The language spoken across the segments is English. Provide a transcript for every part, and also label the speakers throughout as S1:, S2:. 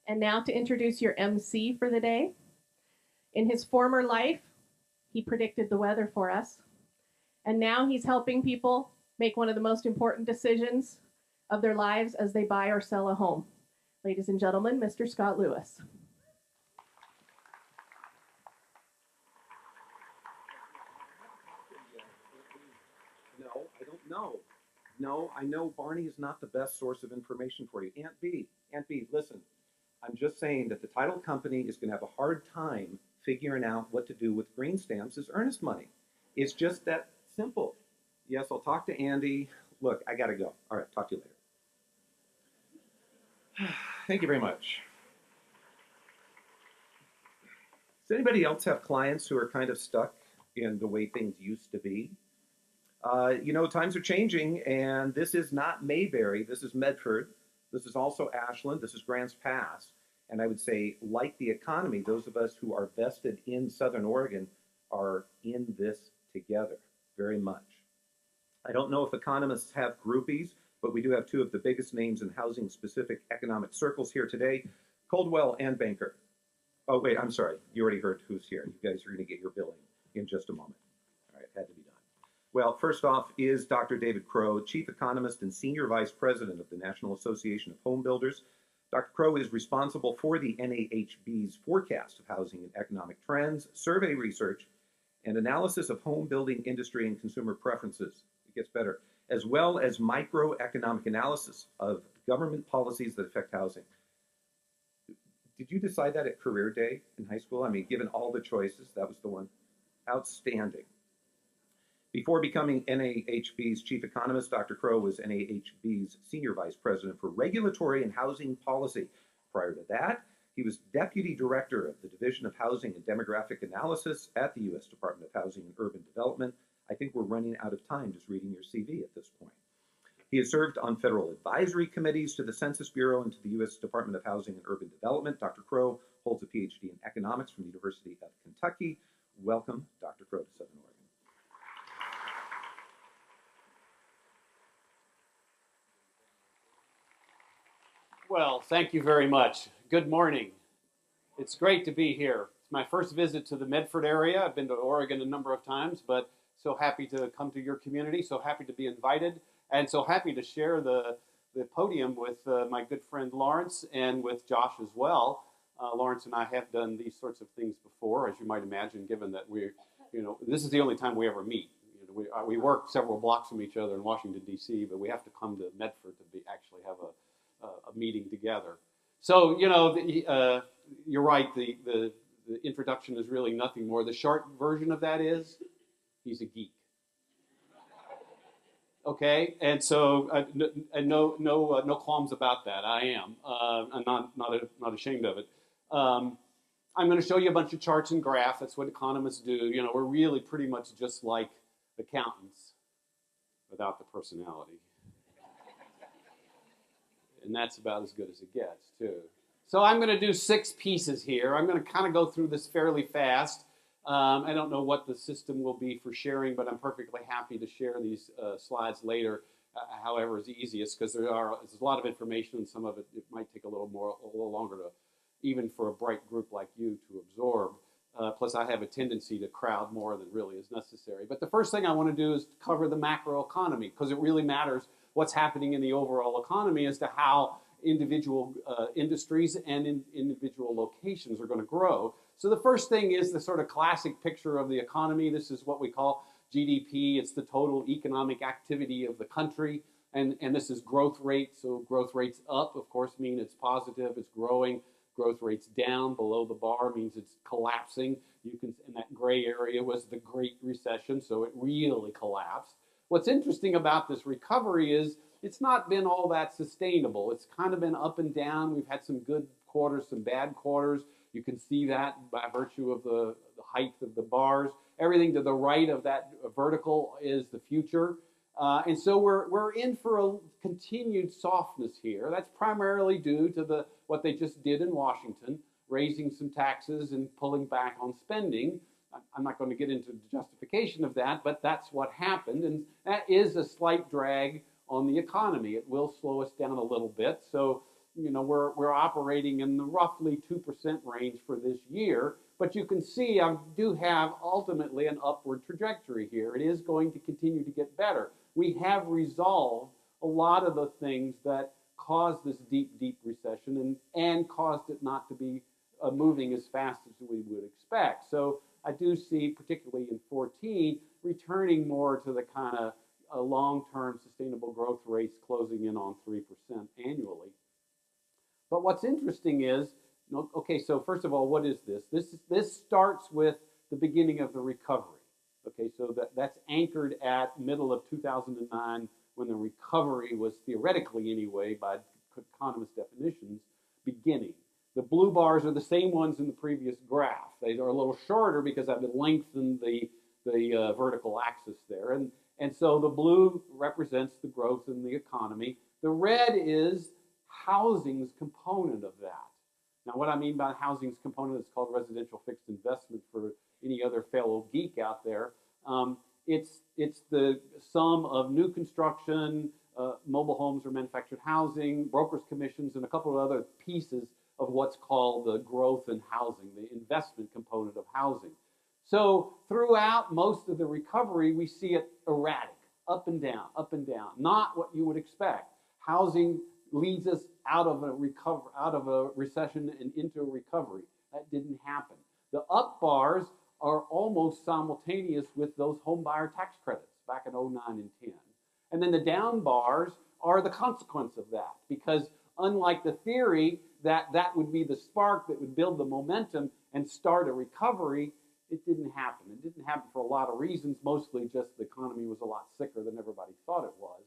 S1: And now to introduce your MC for the day. In his former life, he predicted the weather for us. And now he's helping people make one of the most important decisions of their lives as they buy or sell a home. Ladies and gentlemen, Mr. Scott Lewis.
S2: No, I don't know. No, I know Barney is not the best source of information for you. Aunt B, listen, I'm just saying that the title company is going to have a hard time figuring out what to do with green stamps as earnest money. It's just that simple. Yes, I'll talk to Andy. Look, I got to go. All right, talk to you later. Thank you very much. Does anybody else have clients who are kind of stuck in the way things used to be? You know, times are changing, and this is not Mayberry. This is Medford. This is also Ashland. This is Grants Pass. And I would say, like the economy, those of us who are vested in Southern Oregon are in this together very much. I don't know if economists have groupies, but we do have two of the biggest names in housing-specific economic circles here today, Coldwell and Banker. Oh, wait, I'm sorry. You already heard who's here. You guys are going to get your billing in just a moment. All right, had to be done. Well, first off is Dr. David Crowe, Chief Economist and Senior Vice President of the National Association of Home Builders. Dr. Crowe is responsible for the NAHB's forecast of housing and economic trends, survey research, and analysis of home building industry and consumer preferences. It gets better, as well as microeconomic analysis of government policies that affect housing. Did you decide that at career day in high school? I mean, given all the choices, that was the one. Outstanding. Before becoming NAHB's chief economist, Dr. Crowe was NAHB's senior vice president for regulatory and housing policy. Prior to that, he was deputy director of the Division of Housing and Demographic Analysis at the U.S. Department of Housing and Urban Development. I think we're running out of time just reading your CV at this point. He has served on federal advisory committees to the Census Bureau and to the U.S. Department of Housing and Urban Development. Dr. Crowe holds a PhD in economics from the University of Kentucky. Welcome, Dr. Crowe, to Southern Oregon.
S3: Well, thank you very much. Good morning. It's great to be here. It's my first visit to the Medford area. I've been to Oregon a number of times, but so happy to come to your community, so happy to be invited, and so happy to share the podium with my good friend Lawrence and with Josh as well. Lawrence and I have done these sorts of things before, as you might imagine, given that this is the only time we ever meet. We work several blocks from each other in Washington, D.C., but we have to come to Medford to actually have a meeting together. So, you're right, the introduction is really nothing more. The short version of that is, he's a geek. Okay, and so no qualms about that. I am. I'm not ashamed of it. I'm going to show you a bunch of charts and graphs. That's what economists do. We're really pretty much just like accountants without the personality. And that's about as good as it gets, too. So I'm going to do 6 pieces here. I'm going to kind of go through this fairly fast. I don't know what the system will be for sharing, but I'm perfectly happy to share these slides later, however is easiest, because there's a lot of information, and some of it might take a little longer to, even for a bright group like you, to absorb. Plus, I have a tendency to crowd more than really is necessary. But the first thing I want to do is cover the macroeconomy, because it really matters what's happening in the overall economy as to how individual industries and individual locations are going to grow. So the first thing is the sort of classic picture of the economy. This is what we call GDP. It's the total economic activity of the country. And this is growth rate. So growth rates up, of course, mean it's positive, it's growing. Growth rates down below the bar means it's collapsing. You can, in that gray area was the Great Recession, so it really collapsed. What's interesting about this recovery is it's not been all that sustainable. It's kind of been up and down. We've had some good quarters, some bad quarters. You can see that by virtue of the height of the bars. Everything to the right of that vertical is the future. And so we're in for a continued softness here. That's primarily due to what they just did in Washington, raising some taxes and pulling back on spending. I'm not going to get into the justification of that, but that's what happened. And that is a slight drag on the economy. It will slow us down a little bit. So we're operating in the roughly 2% range for this year. But you can see I do have ultimately an upward trajectory here. It is going to continue to get better. We have resolved a lot of the things that caused this deep, deep recession and caused it not to be moving as fast as we would expect. So I do see, particularly in 14, returning more to the kind of long-term sustainable growth rates closing in on 3% annually. But what's interesting is, okay, so first of all, what is this? This starts with the beginning of the recovery. Okay, so that's anchored at middle of 2009 when the recovery was theoretically, anyway, by economist definitions, beginning. The blue bars are the same ones in the previous graph. They are a little shorter because I've lengthened the vertical axis there. And so the blue represents the growth in the economy. The red is housing's component of that. Now, what I mean by housing's component is called residential fixed investment for any other fellow geek out there. It's the sum of new construction, mobile homes or manufactured housing, brokers' commissions, and a couple of other pieces of what's called the growth in housing, the investment component of housing. So throughout most of the recovery, we see it erratic, up and down, not what you would expect. Housing leads us out of a recession and into a recovery. That didn't happen. The up bars are almost simultaneous with those home buyer tax credits back in 09 and 10. And then the down bars are the consequence of that, because unlike the theory that would be the spark that would build the momentum and start a recovery, it didn't happen. It didn't happen for a lot of reasons, mostly just the economy was a lot sicker than everybody thought it was.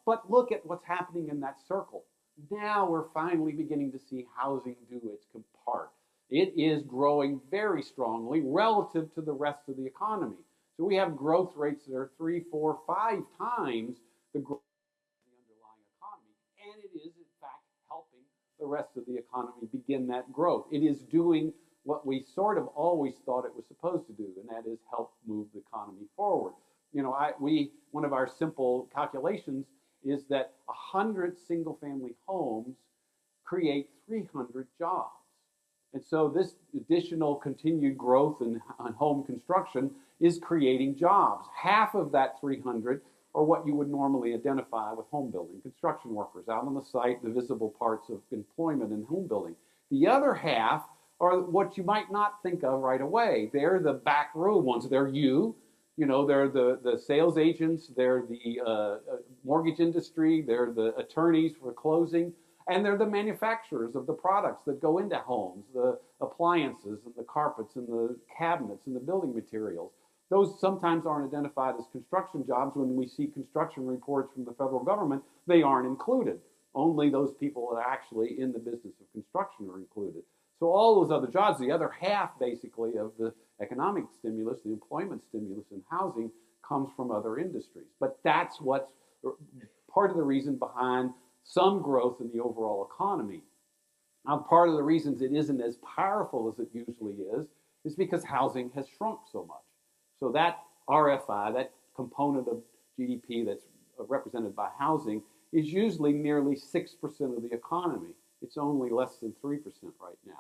S3: But look at what's happening in that circle. Now we're finally beginning to see housing do its part. It is growing very strongly relative to the rest of the economy. So we have growth rates that are 3, 4, 5 times the growth of the underlying economy. And it is, in fact, helping the rest of the economy begin that growth. It is doing what we sort of always thought it was supposed to do, and that is help move the economy forward. One of our simple calculations is that 100 single-family homes create 300 jobs. And so this additional continued growth in home construction is creating jobs. Half of that 300 are what you would normally identify with home building, construction workers out on the site, the visible parts of employment in home building. The other half are what you might not think of right away. They're the back row ones. They're they're the sales agents, they're the mortgage industry, they're the attorneys for closing, and they're the manufacturers of the products that go into homes, the appliances and the carpets and the cabinets and the building materials. Those sometimes aren't identified as construction jobs. When we see construction reports from the federal government, they aren't included. Only those people that are actually in the business of construction are included. So all those other jobs, the other half basically of the economic stimulus, the employment stimulus in housing, comes from other industries. But that's what's part of the reason behind some growth in the overall economy. Now, part of the reasons it isn't as powerful as it usually is because housing has shrunk so much. So that RFI, that component of GDP that's represented by housing, is usually nearly 6% of the economy. It's only less than 3% right now.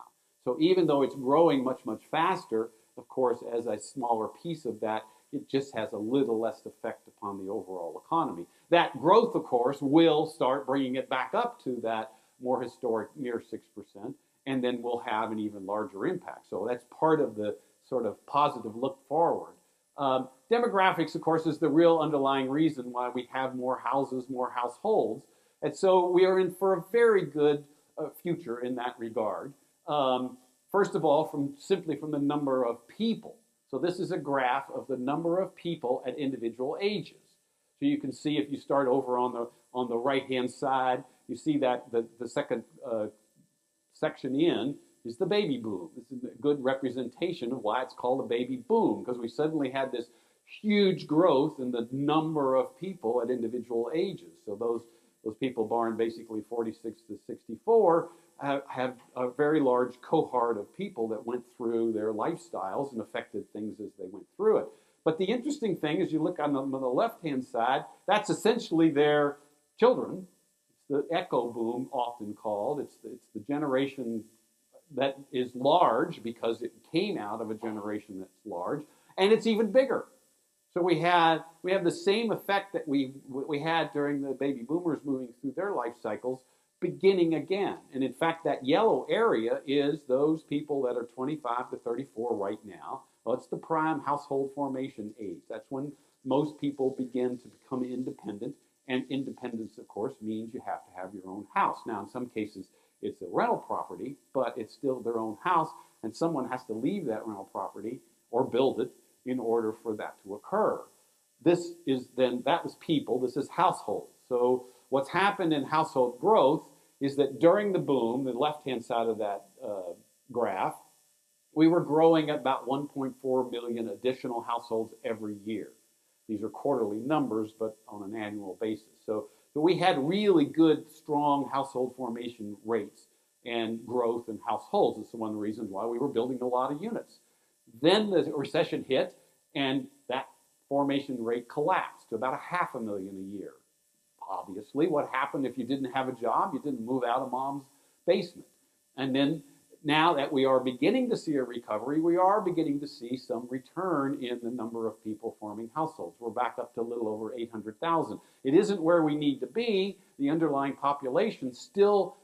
S3: So even though it's growing much, much faster, of course, as a smaller piece of that, it just has a little less effect upon the overall economy. That growth, of course, will start bringing it back up to that more historic near 6%, and then we'll have an even larger impact. So that's part of the sort of positive look forward. Demographics, of course, is the real underlying reason why we have more houses, more households. And so we are in for a very good future in that regard. First of all, simply from the number of people. So this is a graph of the number of people at individual ages. So you can see if you start over on the right-hand side, you see that the second section in is the baby boom. This is a good representation of why it's called a baby boom, because we suddenly had this huge growth in the number of people at individual ages. So those people born basically 46 to 64 have a very large cohort of people that went through their lifestyles and affected things as they went through it. But the interesting thing is you look on the left-hand side, that's essentially their children. the echo boom, often called. It's the generation that is large because it came out of a generation that's large, and it's even bigger. So we have the same effect that we had during the baby boomers moving through their life cycles, beginning again. And in fact, that yellow area is those people that are 25 to 34 right now. Well, it's the prime household formation age. That's when most people begin to become independent. And independence, of course, means you have to have your own house. Now, in some cases, it's a rental property, but it's still their own house, and someone has to leave that rental property or build it in order for that to occur. That was people, this is households. So what's happened in household growth is that during the boom, the left-hand side of that graph, we were growing at about 1.4 million additional households every year. These are quarterly numbers, but on an annual basis. So we had really good, strong household formation rates and growth in households. It's one of the reasons why we were building a lot of units. Then the recession hit, and that formation rate collapsed to about 500,000 a year. Obviously, what happened if you didn't have a job? You didn't move out of mom's basement. And then now that we are beginning to see a recovery, we are beginning to see some return in the number of people forming households. We're back up to a little over 800,000. It isn't where we need to be. The underlying population still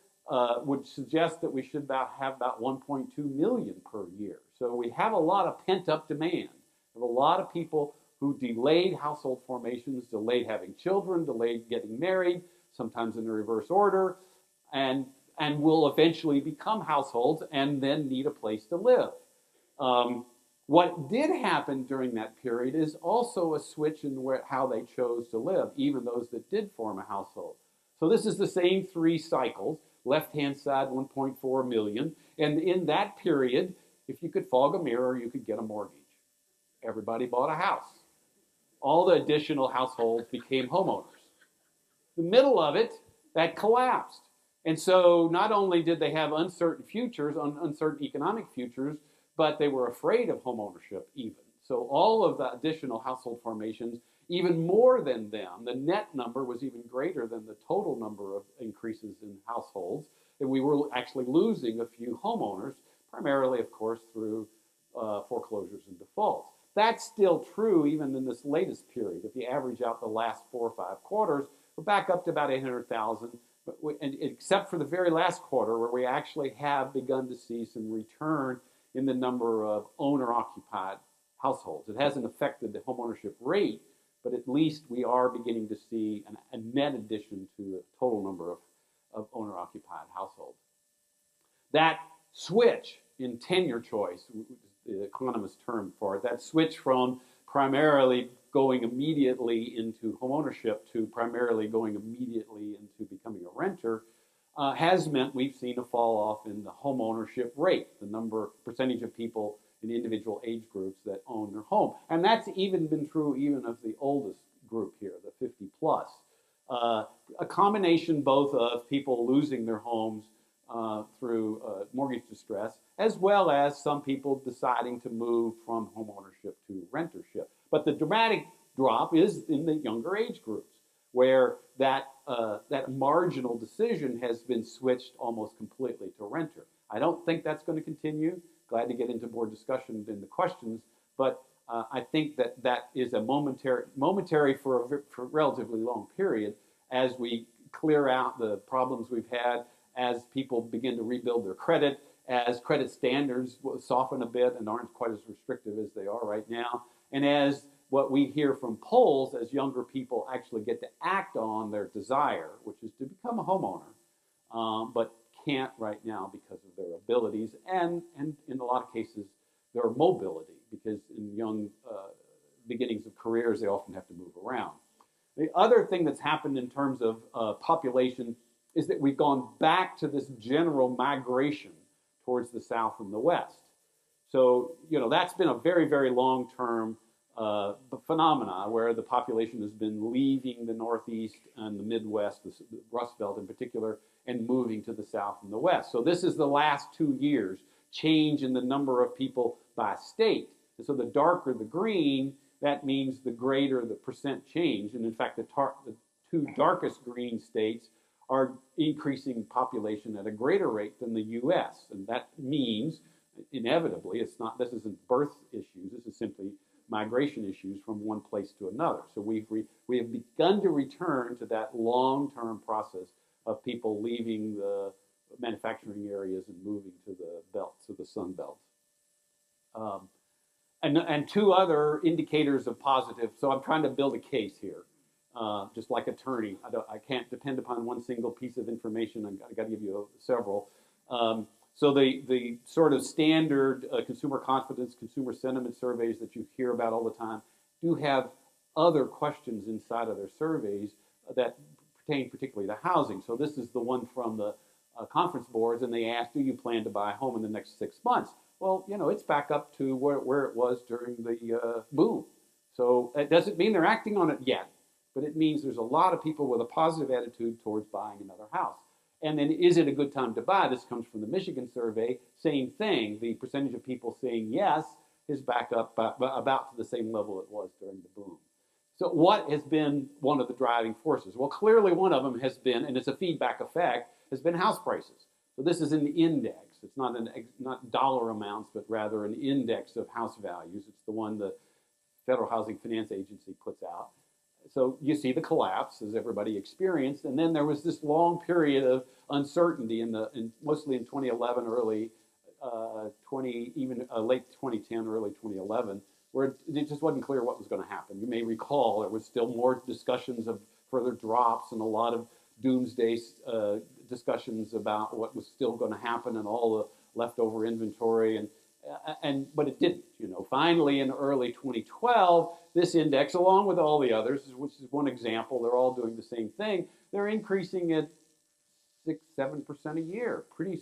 S3: would suggest that we should have about 1.2 million per year. So we have a lot of pent-up demand. We have a lot of people who delayed household formations, delayed having children, delayed getting married, sometimes in the reverse order, and will eventually become households and then need a place to live. What did happen during that period is also a switch in how they chose to live, even those that did form a household. So this is the same three cycles. Left-hand side, 1.4 million. And in that period, if you could fog a mirror, you could get a mortgage. Everybody bought a house. All the additional households became homeowners. The middle of it, that collapsed. And so not only did they have uncertain futures, uncertain economic futures, but they were afraid of homeownership even. So all of the additional household formations, even more than them, the net number was even greater than the total number of increases in households. And we were actually losing a few homeowners, primarily, of course, through foreclosures and defaults. That's still true even in this latest period. If you average out the last 4 or 5 quarters, we're back up to about 800,000. And except for the very last quarter, where we actually have begun to see some return in the number of owner-occupied households. It hasn't affected the homeownership rate, but at least we are beginning to see a net addition to the total number of owner-occupied households. That switch in tenure choice, the Economist term for it, that switch from primarily going immediately into homeownership to primarily going immediately into becoming a renter, has meant we've seen a fall off in the homeownership rate, the percentage of people in individual age groups that own their home. And that's even been true even of the oldest group here, the 50 plus. A combination both of people losing their homes through mortgage distress, as well as some people deciding to move from homeownership to rentership. But the dramatic drop is in the younger age groups, where that marginal decision has been switched almost completely to renter. I don't think that's going to continue. Glad to get into more discussion in the questions, but I think that is a momentary for a relatively long period as we clear out the problems we've had, as people begin to rebuild their credit, as credit standards soften a bit and aren't quite as restrictive as they are right now, and as what we hear from polls, as younger people actually get to act on their desire, which is to become a homeowner, but can't right now because of their abilities and in a lot of cases their mobility, because in young beginnings of careers they often have to move around. The other thing that's happened in terms of population is that we've gone back to this general migration towards the South and the West. So, that's been a very, very long-term phenomena where the population has been leaving the Northeast and the Midwest, the Rust Belt in particular, and moving to the South and the West. So this is the last 2 years, change in the number of people by state. And so the darker the green, that means the greater the percent change. And in fact, the 2 darkest green states are increasing population at a greater rate than the U.S. And that means, inevitably, this isn't birth issues, this is simply migration issues from one place to another. So we have begun to return to that long-term process of people leaving the manufacturing areas and moving to the belts, to the sun belts. And two other indicators of positive. So I'm trying to build a case here, just like attorney. I can't depend upon one single piece of information. I got to give you several. So the sort of standard consumer confidence, consumer sentiment surveys that you hear about all the time do have other questions inside of their surveys that pertain particularly to housing. So this is the one from the conference boards, and they asked, do you plan to buy a home in the next 6 months? Well, you know, it's back up to where it was during the boom. So it doesn't mean they're acting on it yet, but it means there's a lot of people with a positive attitude towards buying another house. And then, is it a good time to buy? This comes from the Michigan survey. Same thing. The percentage of people saying yes is back up about to the same level it was during the boom. So what has been one of the driving forces? Well, clearly one of them has been, and it's a feedback effect, has been house prices. So this is an index. It's not dollar amounts, but rather an index of house values. It's the one the Federal Housing Finance Agency puts out. So you see the collapse, as everybody experienced, and then there was this long period of uncertainty mostly in 2011, early late 2010, early 2011, where it just wasn't clear what was going to happen. You may recall there was still more discussions of further drops and a lot of doomsday discussions about what was still going to happen and all the leftover inventory, but it didn't. You know, finally in early 2012, this index, along with all the others, which is one example, they're all doing the same thing. They're increasing at 6-7% a year, pretty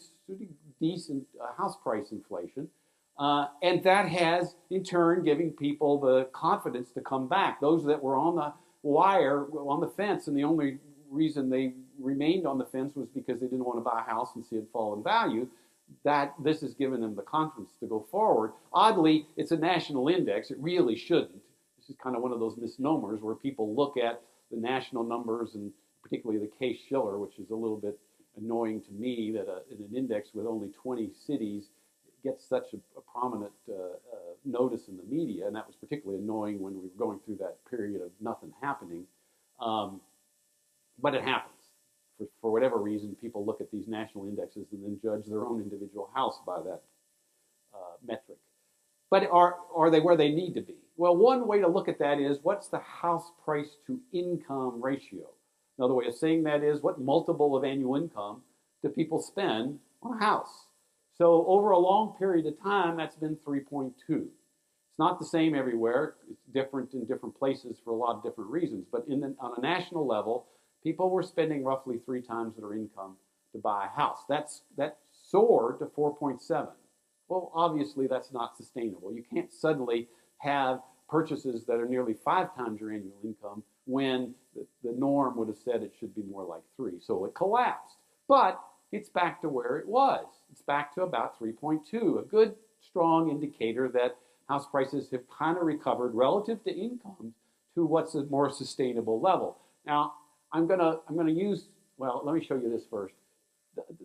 S3: decent house price inflation, and that has in turn given people the confidence to come back. Those that were on the wire, on the fence, and the only reason they remained on the fence was because they didn't want to buy a house and see it fall in value. That this has given them the confidence to go forward. Oddly, it's a national index. It really shouldn't. This is kind of one of those misnomers where people look at the national numbers, and particularly the Case-Shiller, which is a little bit annoying to me that in an index with only 20 cities gets such a prominent notice in the media, and that was particularly annoying when we were going through that period of nothing happening. But it happens. For whatever reason, people look at these national indexes and then judge their own individual house by that metric. But are they where they need to be? Well, one way to look at that is, what's the house price to income ratio? Another way of saying that is, what multiple of annual income do people spend on a house? So over a long period of time, that's been 3.2. It's not the same everywhere. It's different in different places for a lot of different reasons. But on a national level, people were spending roughly 3 times their income to buy a house. That soared to 4.7. Well, obviously, that's not sustainable. You can't suddenly have purchases that are nearly 5 times your annual income when the norm would have said it should be more like 3. So it collapsed. But it's back to where it was. It's back to about 3.2, a good, strong indicator that house prices have kind of recovered relative to income to what's a more sustainable level. Now, I'm gonna use, well, let me show you this first.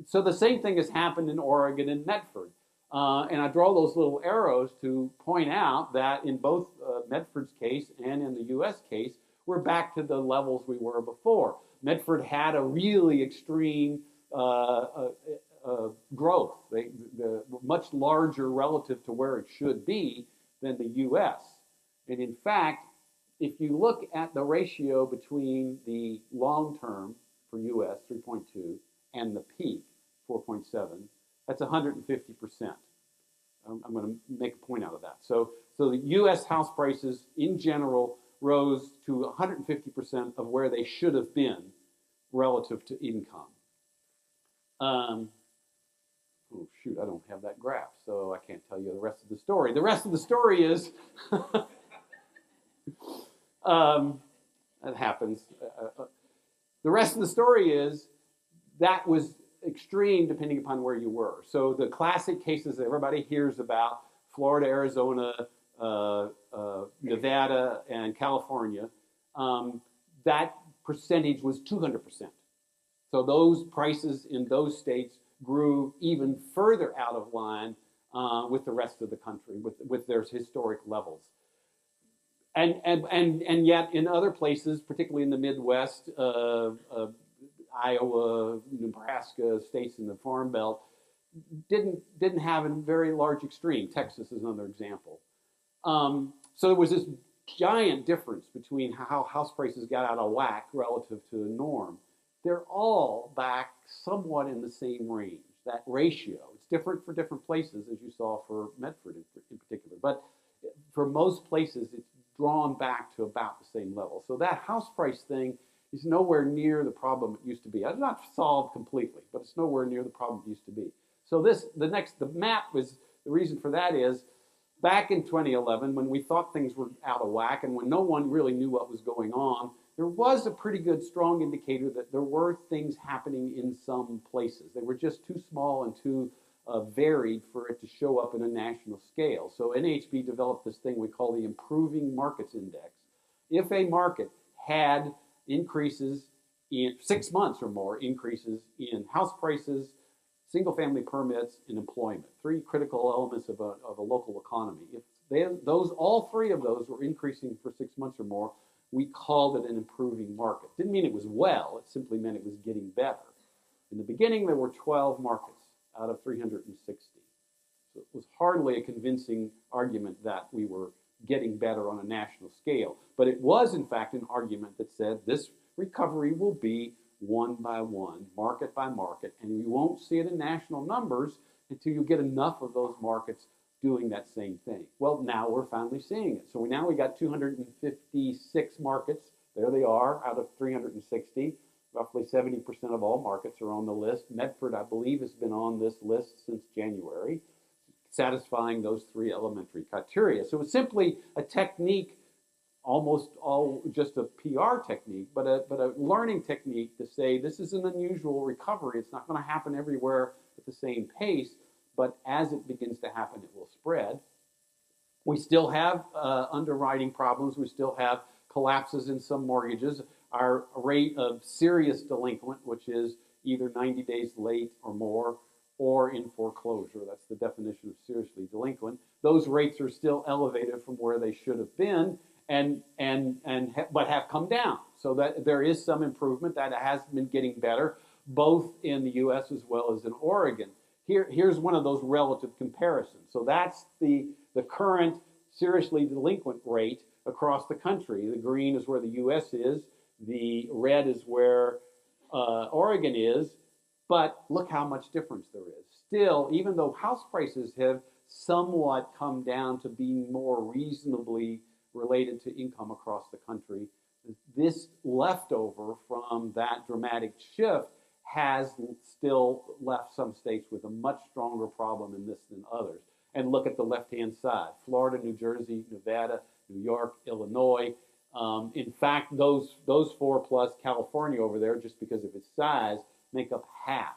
S3: So the same thing has happened in Oregon and Medford. And I draw those little arrows to point out that in both Medford's case and in the U.S. case, we're back to the levels we were before. Medford had a really extreme growth, much larger relative to where it should be than the U.S. And in fact, if you look at the ratio between the long term for U.S. 3.2 and the peak 4.7, that's 150%. I'm going to make a point out of that. So the U.S. house prices in general rose to 150% of where they should have been relative to income. Oh shoot, I don't have that graph, so I can't tell you the rest of the story. The rest of the story is that happens. The rest of the story is that was extreme depending upon where you were. So the classic cases that everybody hears about, Florida, Arizona, Nevada, and California, that percentage was 200%. So those prices in those states grew even further out of line with the rest of the country, with their historic levels. And yet in other places, particularly in the Midwest, Iowa, Nebraska, states in the Farm Belt, didn't have a very large extreme. Texas is another example. So there was this giant difference between how house prices got out of whack relative to the norm. They're all back somewhat in the same range, that ratio. It's different for different places, as you saw for Medford in particular. But for most places, it's drawn back to about the same level. So that house price thing is nowhere near the problem it used to be. It's not solved completely, but it's nowhere near the problem it used to be. So the map was, the reason for that is, back in 2011, when we thought things were out of whack and when no one really knew what was going on, there was a pretty good, strong indicator that there were things happening in some places. They were just too small and too varied for it to show up in a national scale. So NHB developed this thing we call the Improving Markets Index. If a market had increases in 6 months or more, increases in house prices, single-family permits, and employment, three critical elements of a local economy. If all three of those were increasing for 6 months or more, we called it an improving market. Didn't mean it was well, it simply meant it was getting better. In the beginning, there were 12 markets out of 360. So it was hardly a convincing argument that we were getting better on a national scale. But it was, in fact, an argument that said this recovery will be one by one, market by market, and you won't see it in national numbers until you get enough of those markets doing that same thing. Well, now we're finally seeing it. So we got 256 markets. There they are out of 360. Roughly 70% of all markets are on the list. Medford, I believe, has been on this list since January, satisfying those three elementary criteria. So it's simply a technique, almost all just a PR technique, but a learning technique to say this is an unusual recovery. It's not going to happen everywhere at the same pace, but as it begins to happen, it will spread. We still have underwriting problems. We still have collapses in some mortgages. Our rate of serious delinquent, which is either 90 days late or more, or in foreclosure, that's the definition of seriously delinquent, those rates are still elevated from where they should have been, but have come down. So that there is some improvement. That has been getting better, both in the U.S. as well as in Oregon. Here's one of those relative comparisons. So that's the current seriously delinquent rate across the country. The green is where the U.S. is. The red is where Oregon is. But look how much difference there is. Still, even though house prices have somewhat come down to being more reasonably related to income across the country, this leftover from that dramatic shift has still left some states with a much stronger problem in this than others. And look at the left-hand side. Florida, New Jersey, Nevada, New York, Illinois. In fact, those four plus California over there, just because of its size, make up half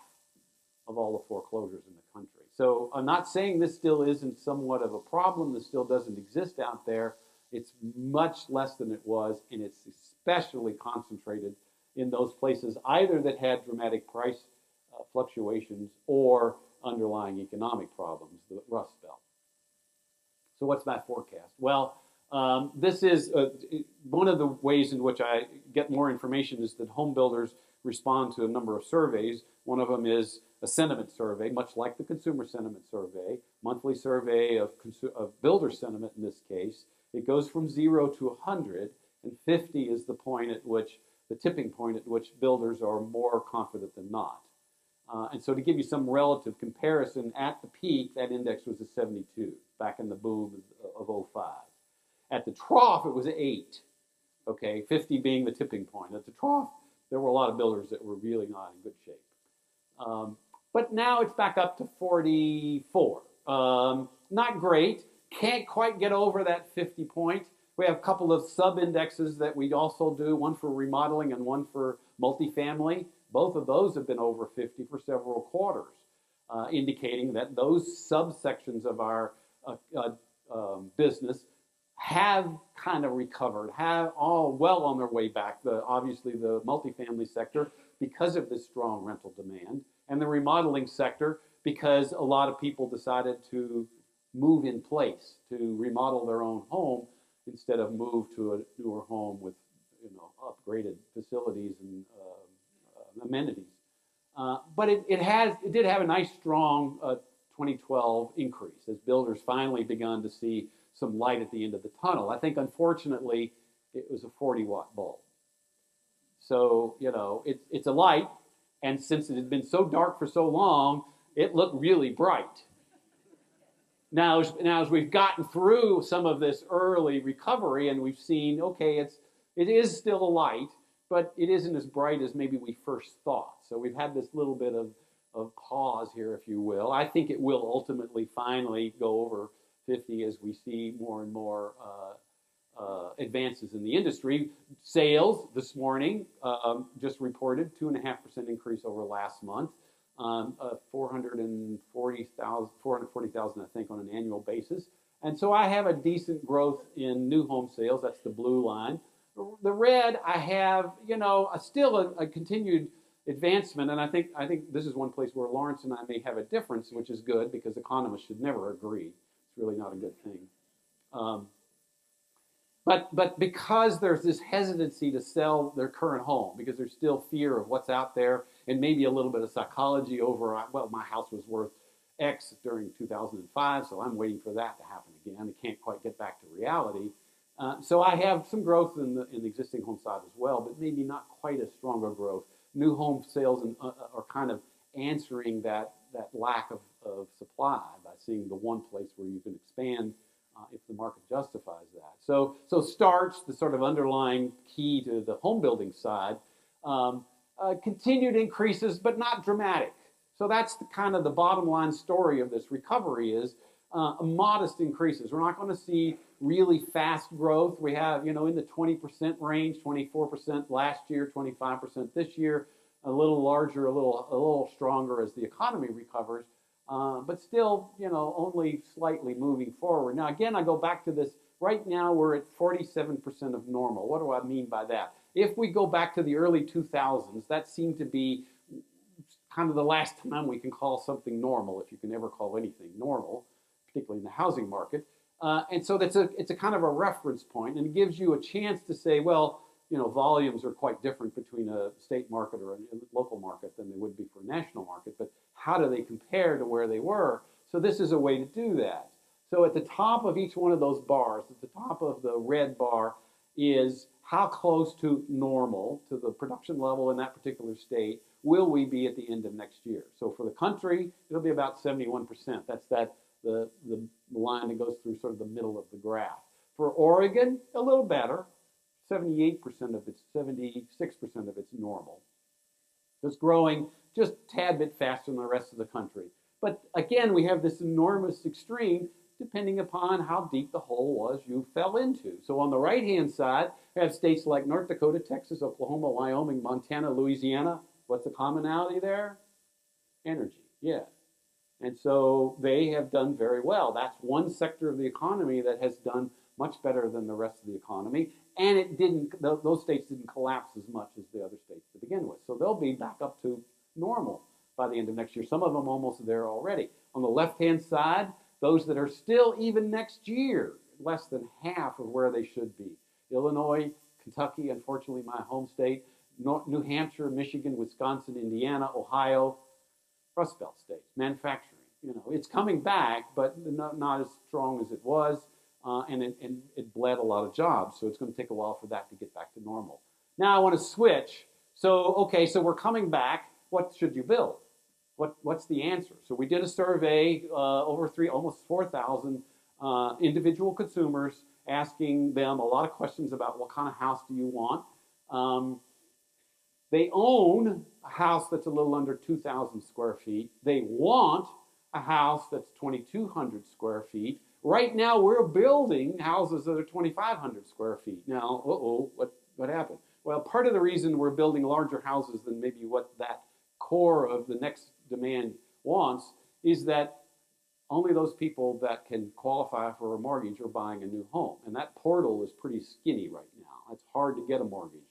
S3: of all the foreclosures in the country. So I'm not saying this still isn't somewhat of a problem. This still doesn't exist out there. It's much less than it was, and it's especially concentrated in those places either that had dramatic price fluctuations or underlying economic problems, the Rust Belt. So what's my forecast? Well, this is one of the ways in which I get more information is that home builders respond to a number of surveys. One of them is a sentiment survey, much like the consumer sentiment survey, monthly survey of builder sentiment in this case. It goes from 0 to 100, and 50 is the point at which, the tipping point at which builders are more confident than not. And so to give you some relative comparison, at the peak, that index was a 72, back in the boom of 05. At the trough, it was 8, okay, 50 being the tipping point. At the trough, there were a lot of builders that were really not in good shape. But now it's back up to 44. Not great. Can't quite get over that 50 point. We have a couple of sub-indexes that we also do, one for remodeling and one for multifamily. Both of those have been over 50 for several quarters, indicating that those subsections of our business have kind of recovered, have all well on their way back. Obviously, the multifamily sector because of this strong rental demand, and the remodeling sector because a lot of people decided to move in place, to remodel their own home instead of move to a newer home with upgraded facilities and amenities. But it did have a nice strong 2012 increase as builders finally begun to see some light at the end of the tunnel. I think unfortunately it was a 40-watt bulb. So it's a light, and since it had been so dark for so long, it looked really bright. Now as we've gotten through some of this early recovery and we've seen, okay, it is still a light, but it isn't as bright as maybe we first thought. So we've had this little bit of pause here, if you will. I think it will ultimately finally go over 50 as we see more and more advances in the industry. Sales this morning just reported 2.5% increase over last month. 440,000, I think, on an annual basis. And so I have a decent growth in new home sales. That's the blue line. The red, I have, still a continued advancement. And I think this is one place where Lawrence and I may have a difference, which is good because economists should never agree. It's really not a good thing. But because there's this hesitancy to sell their current home, because there's still fear of what's out there, and maybe a little bit of psychology over, well, my house was worth X during 2005, so I'm waiting for that to happen again. It can't quite get back to reality. So I have some growth in the existing home side as well, but maybe not quite as strong a growth. New home sales are kind of answering that lack of supply by seeing the one place where you can expand if the market justifies that. So starts, the sort of underlying key to the home building side, continued increases, but not dramatic. So that's kind of the bottom line story of this recovery is modest increases. We're not going to see really fast growth. We have, in the 20% range, 24% last year, 25% this year, a little larger, a little stronger as the economy recovers. But still, only slightly moving forward. Now, again, I go back to this. Right now, we're at 47% of normal. What do I mean by that? If we go back to the early 2000s, that seemed to be kind of the last time we can call something normal, if you can ever call anything normal, particularly in the housing market. And so it's a kind of a reference point, and it gives you a chance to say, well, volumes are quite different between a state market or a local market than they would be for a national market, but how do they compare to where they were? So this is a way to do that. So at the top of each one of those bars, at the top of the red bar, is how close to normal, to the production level in that particular state, will we be at the end of next year? So for the country, it'll be about 71%. That's the line that goes through sort of the middle of the graph. For Oregon, a little better. 76% of it's normal. It's growing just a tad bit faster than the rest of the country. But again, we have this enormous extreme depending upon how deep the hole was you fell into. So on the right-hand side, we have states like North Dakota, Texas, Oklahoma, Wyoming, Montana, Louisiana. What's the commonality there? Energy, yeah. And so they have done very well. That's one sector of the economy that has done much better than the rest of the economy. And those states didn't collapse as much as the other states to begin with. So they'll be back up to normal by the end of next year. Some of them almost there already. On the left-hand side, those that are still even next year, less than half of where they should be. Illinois, Kentucky, unfortunately my home state, New Hampshire, Michigan, Wisconsin, Indiana, Ohio, Rust Belt states, manufacturing. It's coming back, but not as strong as it was. And it bled a lot of jobs, so it's going to take a while for that to get back to normal. Now I want to switch. So we're coming back. What should you build? What's the answer? So we did a survey almost 4,000 individual consumers, asking them a lot of questions about what kind of house do you want. They own a house that's a little under 2,000 square feet. They want a house that's 2,200 square feet. Right now, we're building houses that are 2,500 square feet. Now, what happened? Well, part of the reason we're building larger houses than maybe what that core of the next demand wants is that only those people that can qualify for a mortgage are buying a new home. And that portal is pretty skinny right now. It's hard to get a mortgage.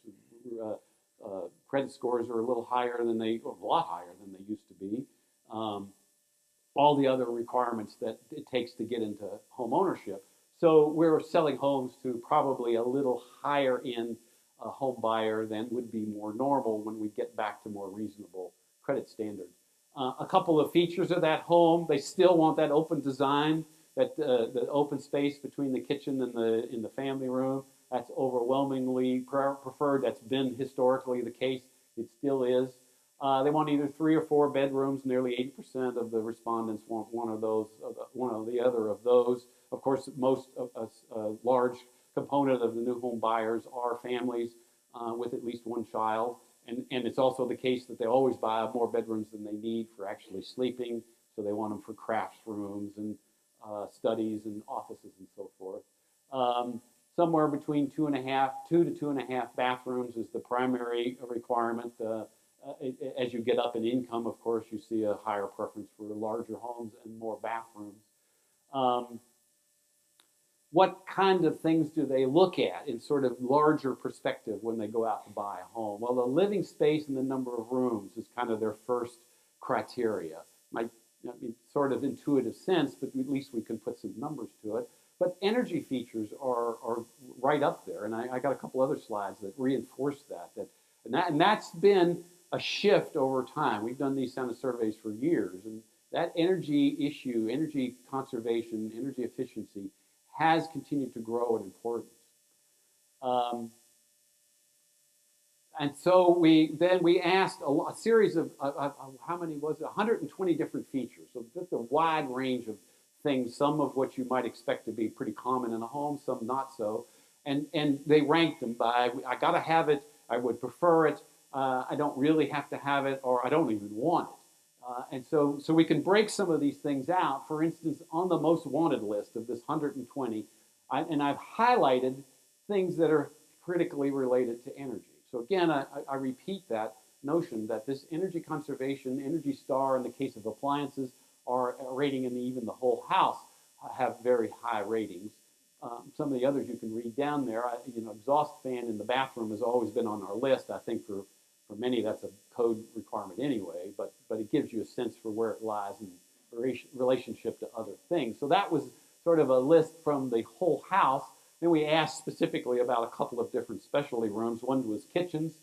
S3: credit scores are a little higher than a lot higher than they used to be. All the other requirements that it takes to get into home ownership. So we're selling homes to probably a little higher end home buyer than would be more normal when we get back to more reasonable credit standards. A couple of features of that home, they still want that open design, that the open space between the kitchen and the family room. That's overwhelmingly preferred. That's been historically the case. It still is. They want either 3 or 4 bedrooms. Nearly 80% of the respondents want one of those, one or the other of those. Of course, most a large component of the new home buyers are families with at least one child. And it's also the case that they always buy more bedrooms than they need for actually sleeping. So they want them for crafts rooms and studies and offices and so forth. Somewhere between 2 to 2.5 bathrooms is the primary requirement. As you get up in income, of course, you see a higher preference for larger homes and more bathrooms. What kind of things do they look at in sort of larger perspective when they go out to buy a home? Well, the living space and the number of rooms is kind of their first criteria. Might not be sort of intuitive sense, but at least we can put some numbers to it. But energy features are right up there, and I got a couple other slides that reinforce that. And that's been a shift over time. We've done these kind of surveys for years, and that energy issue, energy conservation, energy efficiency has continued to grow in importance. And so we asked a series of how many was it? 120 different features. So just a wide range of things, some of which you might expect to be pretty common in a home, some not so. And they ranked them by, I got to have it, I would prefer it, I don't really have to have it, or I don't even want it. And so we can break some of these things out. For instance, on the most wanted list of this 120, and I've highlighted things that are critically related to energy. So again, I repeat that notion that this energy conservation, Energy Star in the case of appliances, are rating in even the whole house have very high ratings. Some of the others you can read down there. Exhaust fan in the bathroom has always been on our list. I think for many that's a code requirement anyway, but it gives you a sense for where it lies in relationship to other things. So that was sort of a list from the whole house. Then we asked specifically about a couple of different specialty rooms. One was kitchens,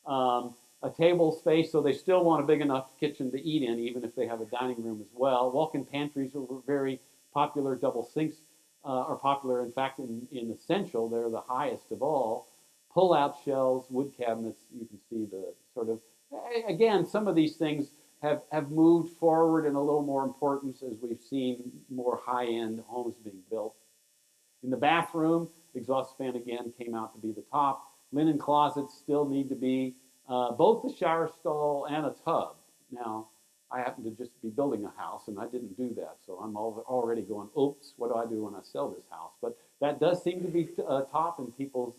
S3: a table space, so they still want a big enough kitchen to eat in, even if they have a dining room as well. Walk-in pantries were very popular. Double sinks are popular. In fact, in Essential, they're the highest of all. Pull-out shelves, wood cabinets, you can see the sort of, again, some of these things have moved forward in a little more importance as we've seen more high-end homes being built. In the bathroom, exhaust fan again came out to be the top. Linen closets still need to be both a shower stall and a tub. Now, I happen to just be building a house, and I didn't do that, so I'm already going, oops, what do I do when I sell this house? But that does seem to be top in people's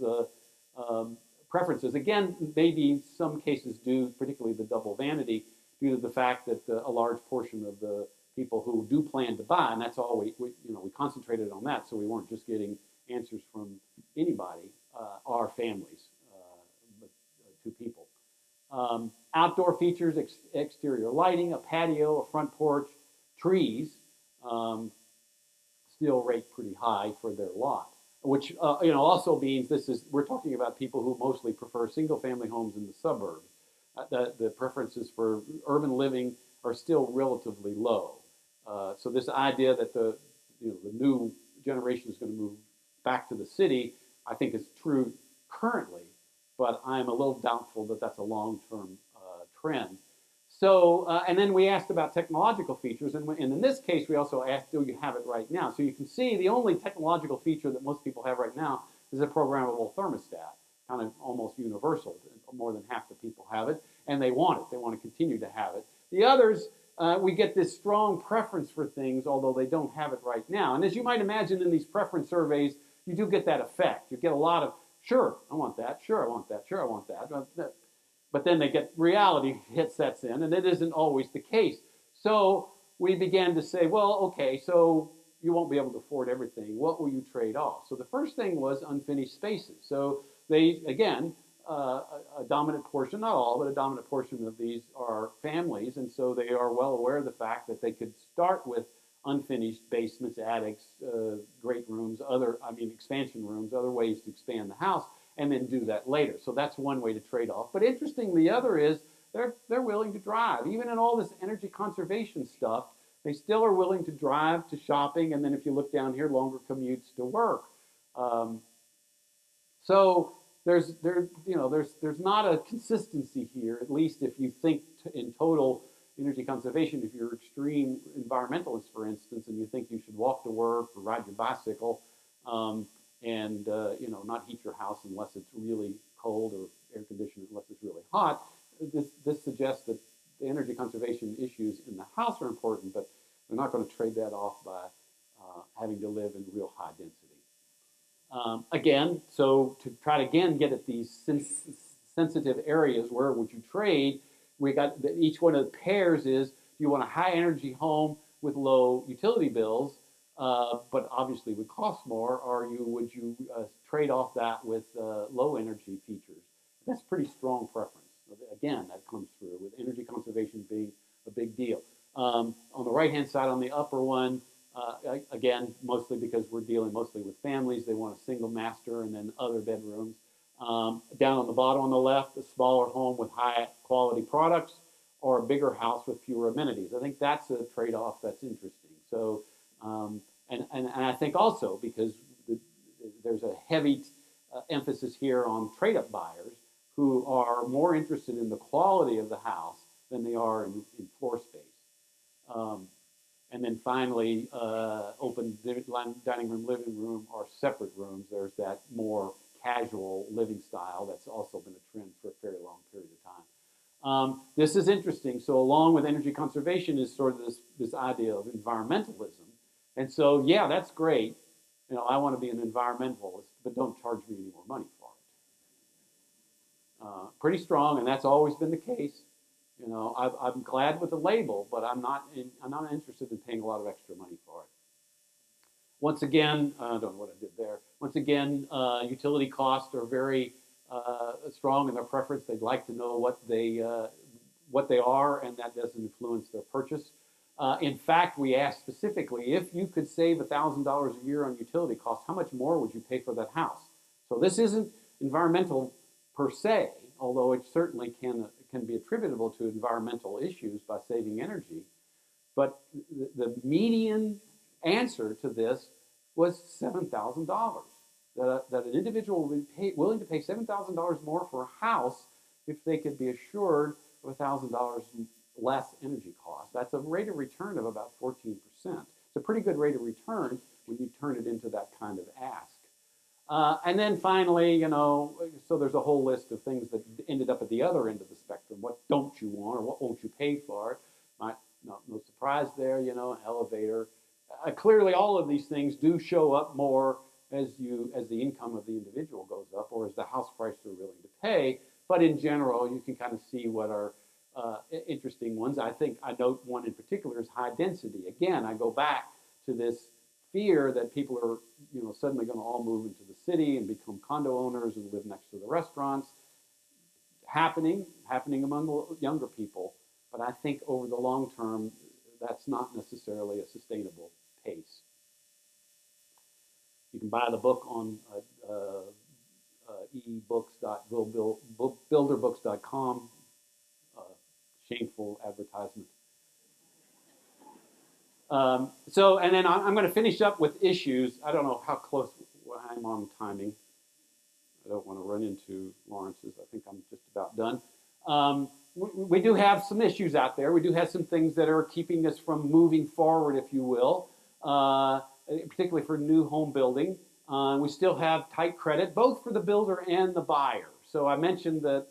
S3: preferences. Again, maybe some cases due, particularly the double vanity, due to the fact that a large portion of the people who do plan to buy, and that's all we concentrated on that, so we weren't just getting answers from anybody, are families, but 2 people. Outdoor features, exterior lighting, a patio, a front porch, trees, still rate pretty high for their lot, which also means we're talking about people who mostly prefer single-family homes in the suburbs. The preferences for urban living are still relatively low. So this idea that the new generation is going to move back to the city, I think is true currently, but I'm a little doubtful that that's a long-term trend. So, and then we asked about technological features, and in this case, we also asked, do you have it right now? So you can see the only technological feature that most people have right now is a programmable thermostat, kind of almost universal. More than half the people have it, and they want it. They want to continue to have it. The others, we get this strong preference for things, although they don't have it right now. And as you might imagine in these preference surveys, you do get that effect. You get a lot of, sure, I want that, sure, I want that, sure, I want that. But then reality sets in, and it isn't always the case. So we began to say, well, okay, so you won't be able to afford everything. What will you trade off? So the first thing was unfinished spaces. So they, again, a dominant portion, not all, but a dominant portion of these are families, and so they are well aware of the fact that they could start with unfinished basements, attics, great rooms, expansion rooms, other ways to expand the house, and then do that later. So that's one way to trade off. But interesting, the other is they're willing to drive, even in all this energy conservation stuff. They still are willing to drive to shopping, and then if you look down here, longer commutes to work. So there's not a consistency here, at least if you think in total energy conservation. If you're extreme environmentalists, for instance, and you think you should walk to work or ride your bicycle, and not heat your house unless it's really cold, or air conditioned unless it's really hot, this suggests that the energy conservation issues in the house are important, but they're not going to trade that off by having to live in real high density. Again, so to try to again get at these sensitive areas, where would you trade? We got that each one of the pairs is: do you want a high energy home with low utility bills, but obviously would cost more, or would you trade off that with low energy features? That's a pretty strong preference. Again, that comes through with energy conservation being a big deal. On the right-hand side, on the upper one, again, mostly because we're dealing mostly with families, they want a single master and then other bedrooms. Down on the bottom on the left, a smaller home with high quality products, or a bigger house with fewer amenities. I think that's a trade-off that's interesting. So, and I think also because there's a heavy emphasis here on trade-up buyers who are more interested in the quality of the house than they are in floor space. And then finally, open dining room, living room, or separate rooms. There's that more casual living style that's also been a trend for a very long period of time. This is interesting. So along with energy conservation is sort of this idea of environmentalism. And so, yeah, that's great. I want to be an environmentalist, but don't charge me any more money for it. Pretty strong, and that's always been the case. I'm glad with the label, but I'm not interested in paying a lot of extra money for it. Once again, I don't know what I did there. Once again, utility costs are very strong in their preference. They'd like to know what they are, and that doesn't influence their purchase. In fact, we asked specifically, if you could save $1,000 a year on utility costs, how much more would you pay for that house? So this isn't environmental per se, although it certainly can be attributable to environmental issues by saving energy. But the median answer to this was $7,000. That an individual would be willing to pay $7,000 more for a house if they could be assured of $1,000 less energy cost. That's a rate of return of about 14%. It's a pretty good rate of return when you turn it into that kind of ask. And then finally, so there's a whole list of things that ended up at the other end of the spectrum. What don't you want, or what won't you pay for it? No surprise there, an elevator. Clearly, all of these things do show up more as the income of the individual goes up, or as the house price they're willing to pay. But in general, you can kind of see what are interesting ones. I think I note one in particular is high density. Again, I go back to this fear that people are suddenly going to all move into the city and become condo owners and live next to the restaurants. Happening among younger people, but I think over the long term, that's not necessarily a sustainable pace. You can buy the book on builderbooks.com. Shameful advertisement. And then I'm going to finish up with issues. I don't know how close I'm on timing. I don't want to run into Lawrence's. I think I'm just about done. We do have some issues out there. We do have some things that are keeping us from moving forward, if you will, particularly for new home building. We still have tight credit, both for the builder and the buyer. So I mentioned that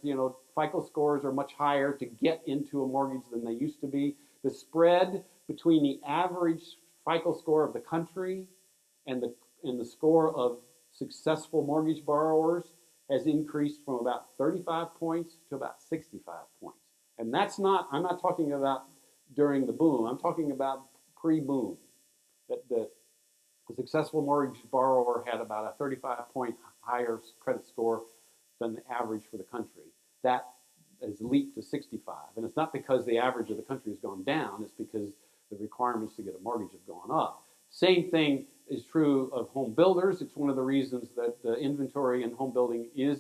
S3: FICO scores are much higher to get into a mortgage than they used to be. The spread between the average FICO score of the country and the score of successful mortgage borrowers has increased from about 35 points to about 65 points. And I'm not talking about during the boom, I'm talking about pre-boom. That the successful mortgage borrower had about a 35-point higher credit score been the average for the country. That has leaped to 65. And it's not because the average of the country has gone down, it's because the requirements to get a mortgage have gone up. Same thing is true of home builders. It's one of the reasons that the inventory in home building is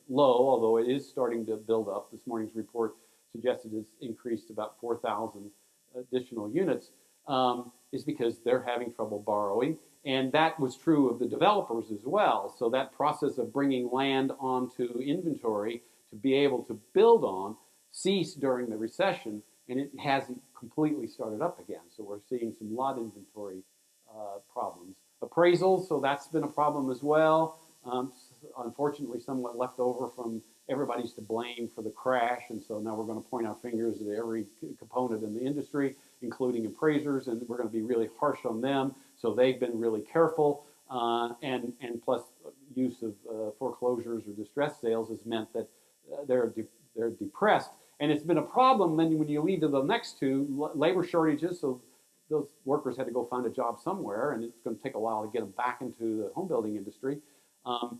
S3: low, although it is starting to build up. This morning's report suggested it's increased about 4,000 additional units, is because they're having trouble borrowing. And that was true of the developers as well. So that process of bringing land onto inventory to be able to build on ceased during the recession, and it hasn't completely started up again. So we're seeing some lot inventory problems. Appraisals, so that's been a problem as well. Unfortunately, somewhat left over from everybody's to blame for the crash, and so now we're going to point our fingers at every component in the industry, including appraisers, and we're going to be really harsh on them. So they've been really careful, and plus use of foreclosures or distress sales has meant that they're depressed. And it's been a problem then when you lead to the next two, labor shortages, so those workers had to go find a job somewhere, and it's going to take a while to get them back into the home building industry.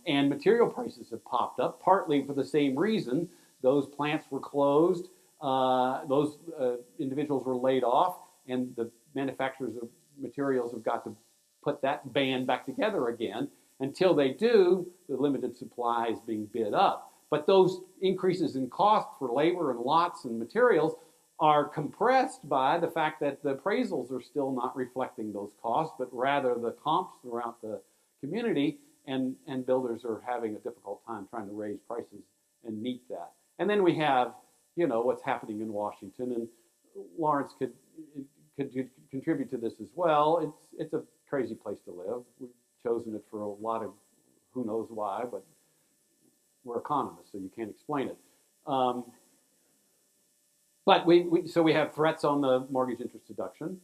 S3: And material prices have popped up, partly for the same reason. Those plants were closed, those individuals were laid off, and the manufacturers of materials have got to put that band back together again. Until they do, the limited supply is being bid up. But those increases in cost for labor and lots and materials are compressed by the fact that the appraisals are still not reflecting those costs, but rather the comps throughout the community, and builders are having a difficult time trying to raise prices and meet that. And then we have, what's happening in Washington, and Lawrence could contribute to this as well. It's a crazy place to live. We've chosen it for a lot of who knows why, but we're economists, so you can't explain it. But we have threats on the mortgage interest deduction,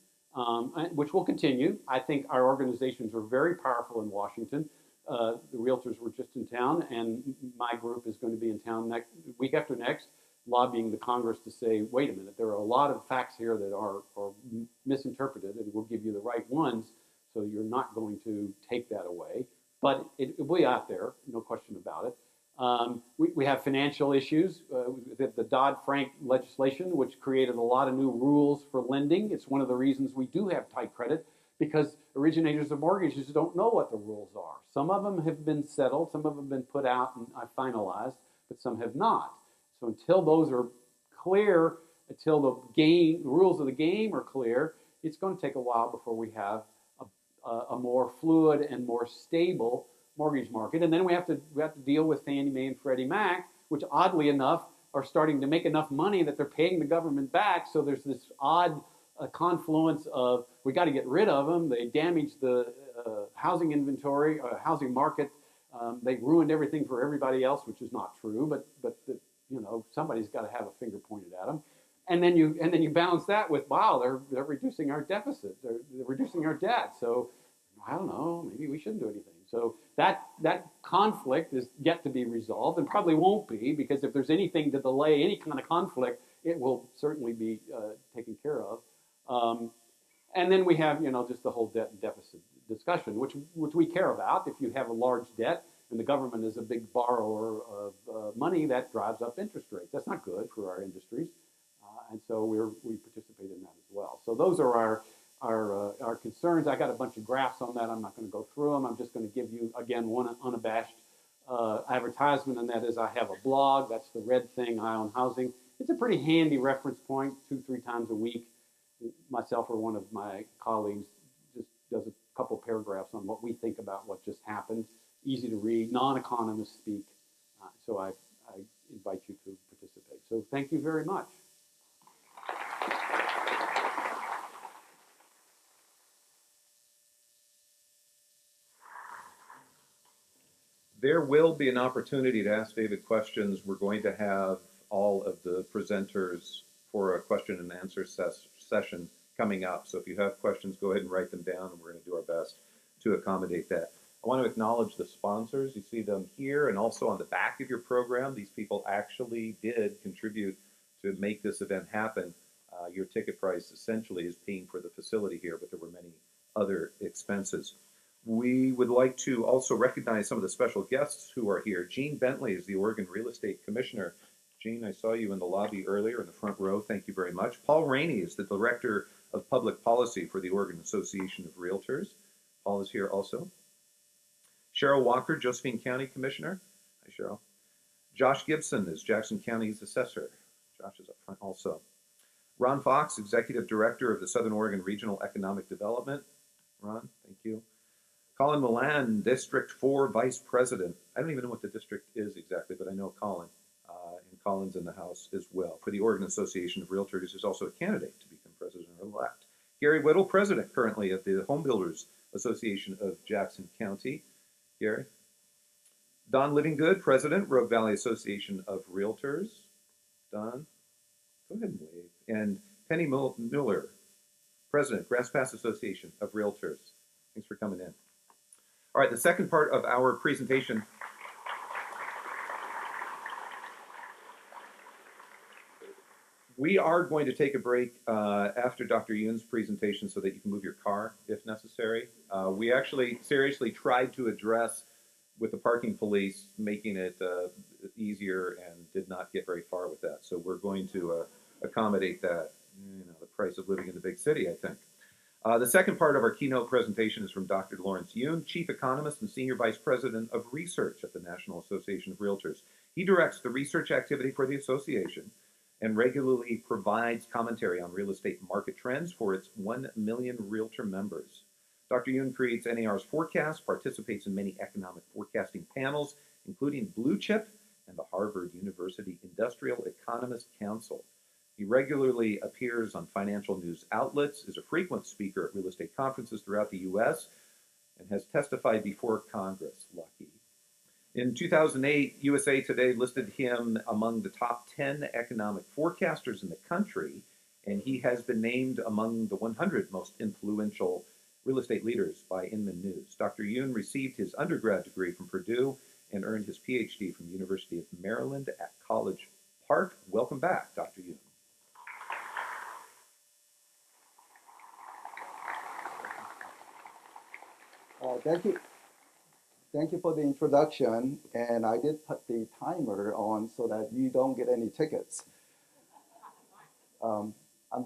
S3: which will continue. I think our organizations are very powerful in Washington. The Realtors were just in town, and my group is going to be in town week after next, lobbying the Congress to say, wait a minute, there are a lot of facts here that are misinterpreted, and we'll give you the right ones, so you're not going to take that away. But it will be out there, no question about it. We have financial issues. The Dodd-Frank legislation, which created a lot of new rules for lending. It's one of the reasons we do have tight credit, because originators of mortgages don't know what the rules are. Some of them have been settled, some of them have been put out and finalized, but some have not. So until those are clear, until the rules of the game are clear, it's going to take a while before we have a more fluid and more stable mortgage market. And then we have to deal with Fannie Mae and Freddie Mac, which oddly enough are starting to make enough money that they're paying the government back. So there's this odd confluence of, we got to get rid of them. They damaged the housing inventory, housing market. They ruined everything for everybody else, which is not true. But somebody's got to have a finger pointed at them. And then you balance that with, wow, they're reducing our deficit. They're reducing our debt. So I don't know, maybe we shouldn't do anything. So that conflict is yet to be resolved, and probably won't be, because if there's anything to delay any kind of conflict, it will certainly be taken care of. And then we have, just the whole debt and deficit discussion, which we care about. If you have a large debt and the government is a big borrower of money, that drives up interest rates. That's not good for our industries, and so we participate in that as well. So those are our concerns. I got a bunch of graphs on that. I'm not going to go through them. I'm just going to give you, again, one unabashed advertisement, and that is I have a blog. That's the red thing, Eye on Housing. It's a pretty handy reference point, 2-3 times a week. Myself or one of my colleagues just does a couple paragraphs on what we think about what just happened. Easy to read, non-economists speak. So I invite you to participate. So thank you very much.
S2: There will be an opportunity to ask David questions. We're going to have all of the presenters for a question and answer session coming up. So if you have questions, go ahead and write them down, and we're going to do our best to accommodate that. I want to acknowledge the sponsors. You see them here and also on the back of your program. These people actually did contribute to make this event happen. Your ticket price essentially is paying for the facility here, but there were many other expenses. We would like to also recognize some of the special guests who are here. Gene Bentley is the Oregon Real Estate Commissioner. Gene, I saw you in the lobby earlier in the front row. Thank you very much. Paul Rainey is the Director of Public Policy for the Oregon Association of Realtors. Paul is here also. Cheryl Walker, Josephine County Commissioner. Hi, Cheryl. Josh Gibson is Jackson County's Assessor. Josh is up front also. Ron Fox, Executive Director of the Southern Oregon Regional Economic Development. Ron, thank you. Colin Milan, District 4 Vice President. I don't even know what the district is exactly, but I know Colin. And Colin's in the House as well. For the Oregon Association of Realtors, is also a candidate to become President-elect. Gary Whittle, President currently of the Home Builders Association of Jackson County. Gary. Don Livinggood, President, Rogue Valley Association of Realtors. Don, go ahead and wave. And Penny Miller, President, Grass Pass Association of Realtors. Thanks for coming in. All right, the second part of our presentation. We are going to take a break after Dr. Yoon's presentation so that you can move your car if necessary. We actually seriously tried to address with the parking police, making it easier, and did not get very far with that. So we're going to accommodate that, the price of living in the big city, I think. The second part of our keynote presentation is from Dr. Lawrence Yoon, Chief Economist and Senior Vice President of Research at the National Association of Realtors. He directs the research activity for the association and regularly provides commentary on real estate market trends for its 1 million realtor members. Dr. Yoon creates NAR's forecasts, participates in many economic forecasting panels, including Blue Chip and the Harvard University Industrial Economist Council. He regularly appears on financial news outlets, is a frequent speaker at real estate conferences throughout the U.S., and has testified before Congress. Lucky. In 2008, USA Today listed him among the top 10 economic forecasters in the country, and he has been named among the 100 most influential real estate leaders by Inman News. Dr. Yoon received his undergrad degree from Purdue and earned his PhD from the University of Maryland at College Park. Welcome back, Dr. Yoon.
S4: Thank you. Thank you for the introduction, and I did put the timer on so that you don't get any tickets. I'm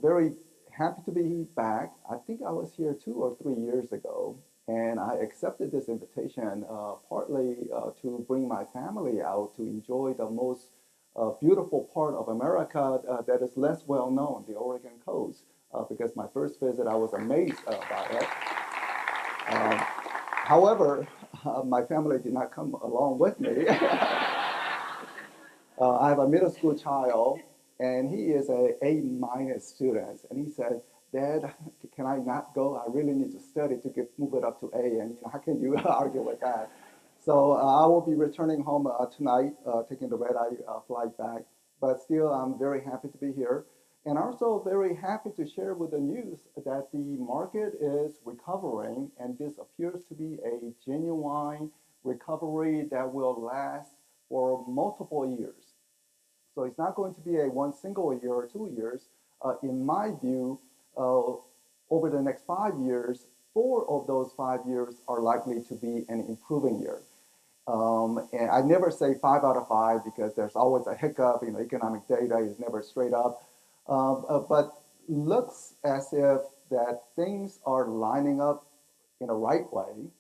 S4: very happy to be back. I think I was here 2 or 3 years ago, and I accepted this invitation partly to bring my family out to enjoy the most beautiful part of America that is less well known, the Oregon coast, because my first visit I was amazed by it. However, my family did not come along with me. I have a middle school child, and he is an A- student. And he said, "Dad, can I not go? I really need to study to move it up to A." And how can you argue with that? So I will be returning home tonight, taking the red-eye flight back. But still, I'm very happy to be here. And also very happy to share with the news that the market is recovering, and this appears to be a genuine recovery that will last for multiple years. So it's not going to be a one single year or 2 years. In my view, over the next 5 years, 4 of those 5 years are likely to be an improving year. And I never say 5 out of 5 because there's always a hiccup. Economic data is never straight up. But looks as if that things are lining up in a right way,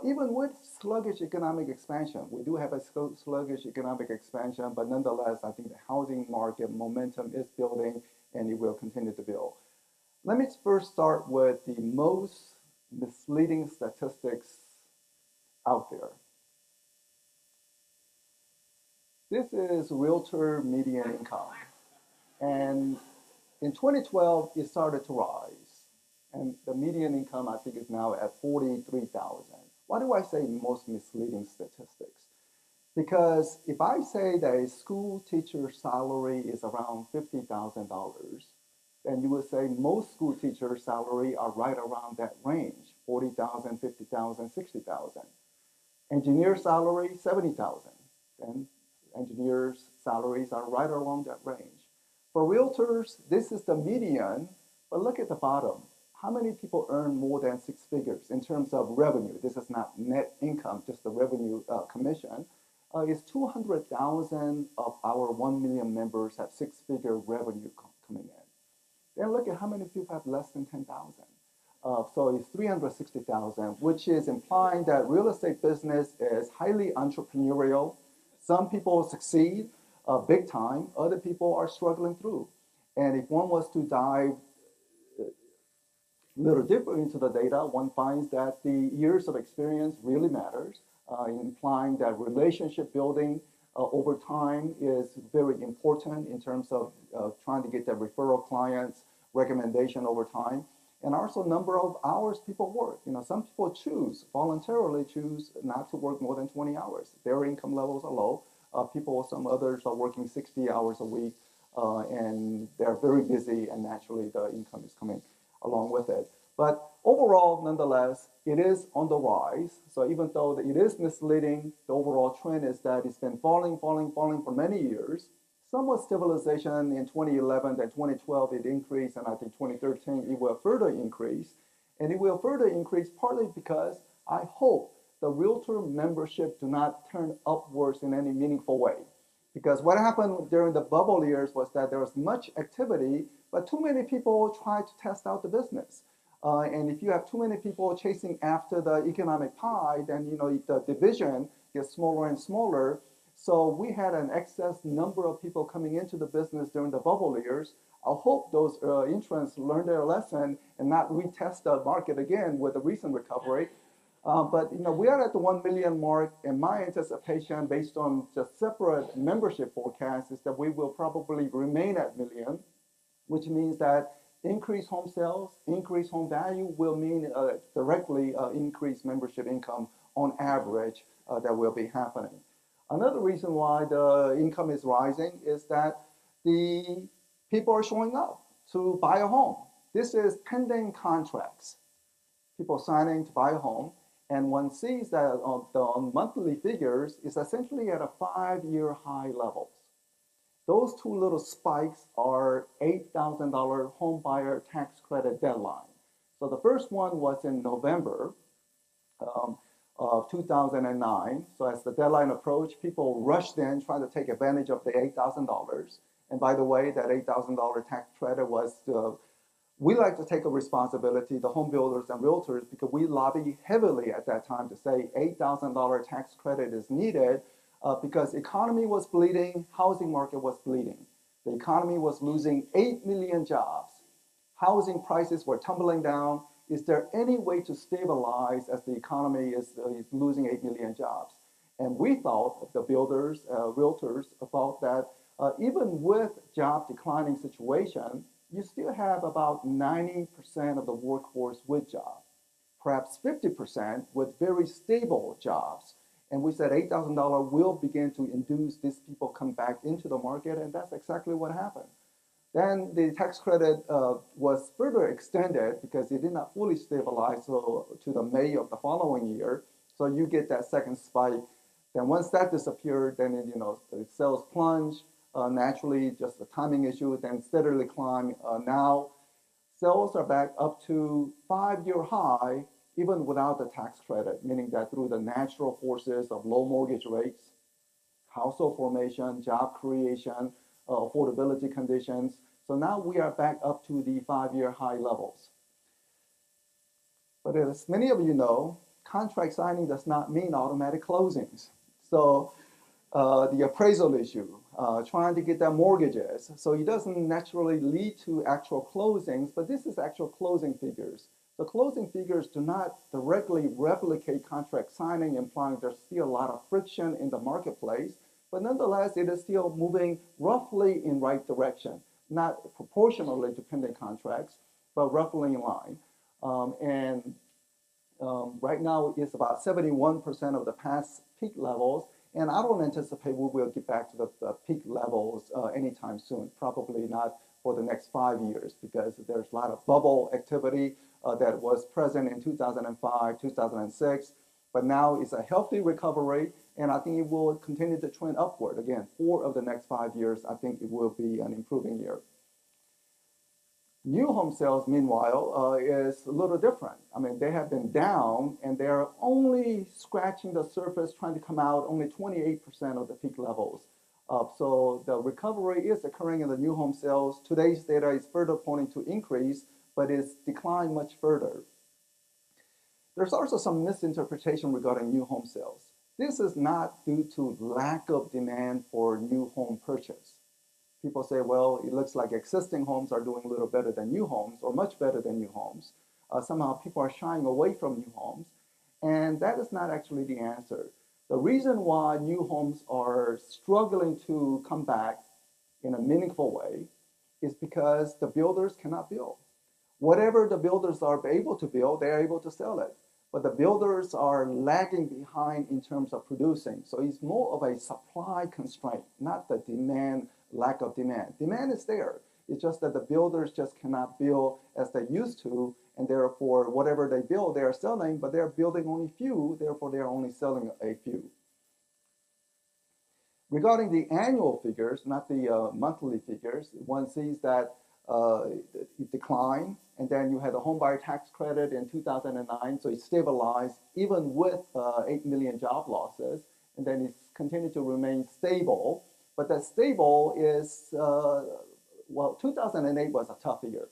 S4: even with sluggish economic expansion. We do have a sluggish economic expansion, but nonetheless, I think the housing market momentum is building, and it will continue to build. Let me first start with the most misleading statistics out there. This is realtor median income. And in 2012, it started to rise. And the median income, I think, is now at $43,000. Why do I say most misleading statistics? Because if I say that a school teacher's salary is around $50,000, then you would say most school teachers' salary are right around that range, $40,000, $50,000, $60,000. Engineer salary, $70,000. And engineers' salaries are right along that range. For realtors, this is the median, but look at the bottom. how many people earn more than 6 figures in terms of revenue? This is not net income, just the revenue commission. Is 200,000 of our 1 million members have 6-figure revenue coming in. Then look at how many people have less than 10,000. So it's 360,000, which is implying that real estate business is highly entrepreneurial. Some people succeed big time. Other people are struggling through. And if one was to dive a little deeper into the data, one finds that the years of experience really matters, implying that relationship building over time is very important in terms of trying to get that referral clients recommendation over time. And also number of hours people work. Some people voluntarily choose not to work more than 20 hours. Their income levels are low. Some others are working 60 hours a week, and they're very busy, and naturally the income is coming along with it. But overall, nonetheless, it is on the rise. So even though it is misleading, the overall trend is that it's been falling for many years. Somewhat stabilization in 2011, then 2012 it increased, and I think 2013 it will further increase. And it will further increase partly because I hope the realtor membership do not turn upwards in any meaningful way. Because what happened during the bubble years was that there was much activity, but too many people tried to test out the business. And if you have too many people chasing after the economic pie, then the division gets smaller and smaller. So we had an excess number of people coming into the business during the bubble years. I hope those entrants learn their lesson and not retest the market again with the recent recovery. But we are at the 1 million mark, and my anticipation, based on just separate membership forecasts, is that we will probably remain at million, which means that increased home sales, increased home value will mean directly increased membership income on average that will be happening. Another reason why the income is rising is that the people are showing up to buy a home. This is pending contracts, people signing to buy a home. And one sees that the monthly figures is essentially at a 5-year high levels. Those two little spikes are $8,000 home buyer tax credit deadline. So the first one was in November of 2009. So as the deadline approached, people rushed in trying to take advantage of the $8,000. And by the way, that $8,000 tax credit was we like to take a responsibility, the home builders and realtors, because we lobby heavily at that time to say $8,000 tax credit is needed because economy was bleeding, housing market was bleeding. The economy was losing 8 million jobs. Housing prices were tumbling down. Is there any way to stabilize as the economy is losing 8 million jobs? And we thought, the builders, realtors, thought that even with job declining situation, you still have about 90% of the workforce with jobs, perhaps 50% with very stable jobs. And we said $8,000 will begin to induce these people come back into the market, and that's exactly what happened. Then the tax credit was further extended because it did not fully stabilize to the May of the following year. So you get that second spike. Then once that disappeared, then the sales plunge. Naturally, just a timing issue, then steadily climb. Now, sales are back up to 5-year high, even without the tax credit, meaning that through the natural forces of low mortgage rates, household formation, job creation, affordability conditions. So now we are back up to the 5-year high levels. But as many of you know, contract signing does not mean automatic closings. So the appraisal issue, trying to get their mortgages. So it doesn't naturally lead to actual closings, but this is actual closing figures. The closing figures do not directly replicate contract signing, implying there's still a lot of friction in the marketplace, but nonetheless, it is still moving roughly in right direction, not proportionally to pending contracts, but roughly in line. Right now, it's about 71% of the past peak levels. And I don't anticipate we will get back to the peak levels anytime soon, probably not for the next 5 years, because there's a lot of bubble activity that was present in 2005, 2006, but now it's a healthy recovery, and I think it will continue to trend upward. Again, 4 of the next 5 years, I think it will be an improving year. New home sales, meanwhile, is a little different. I mean, they have been down and they're only scratching the surface, trying to come out only 28% of the peak levels. So the recovery is occurring in the new home sales. Today's data is further pointing to increase, but it's declined much further. There's also some misinterpretation regarding new home sales. This is not due to lack of demand for new home purchase. People say, well, it looks like existing homes are doing a little better than new homes or much better than new homes. Somehow people are shying away from new homes. And that is not actually the answer. The reason why new homes are struggling to come back in a meaningful way is because the builders cannot build. Whatever the builders are able to build, they're able to sell it. But the builders are lagging behind in terms of producing. So it's more of a supply constraint, not the demand, lack of demand. Demand is there. It's just that the builders just cannot build as they used to, and therefore whatever they build, they are selling, but they're building only few, therefore they're only selling a few. Regarding the annual figures, not the monthly figures, one sees that it declined, and then you had a home buyer tax credit in 2009, so it stabilized even with 8 million job losses, and then it's continued to remain stable. But that stable is, well, 2008 was a tough year.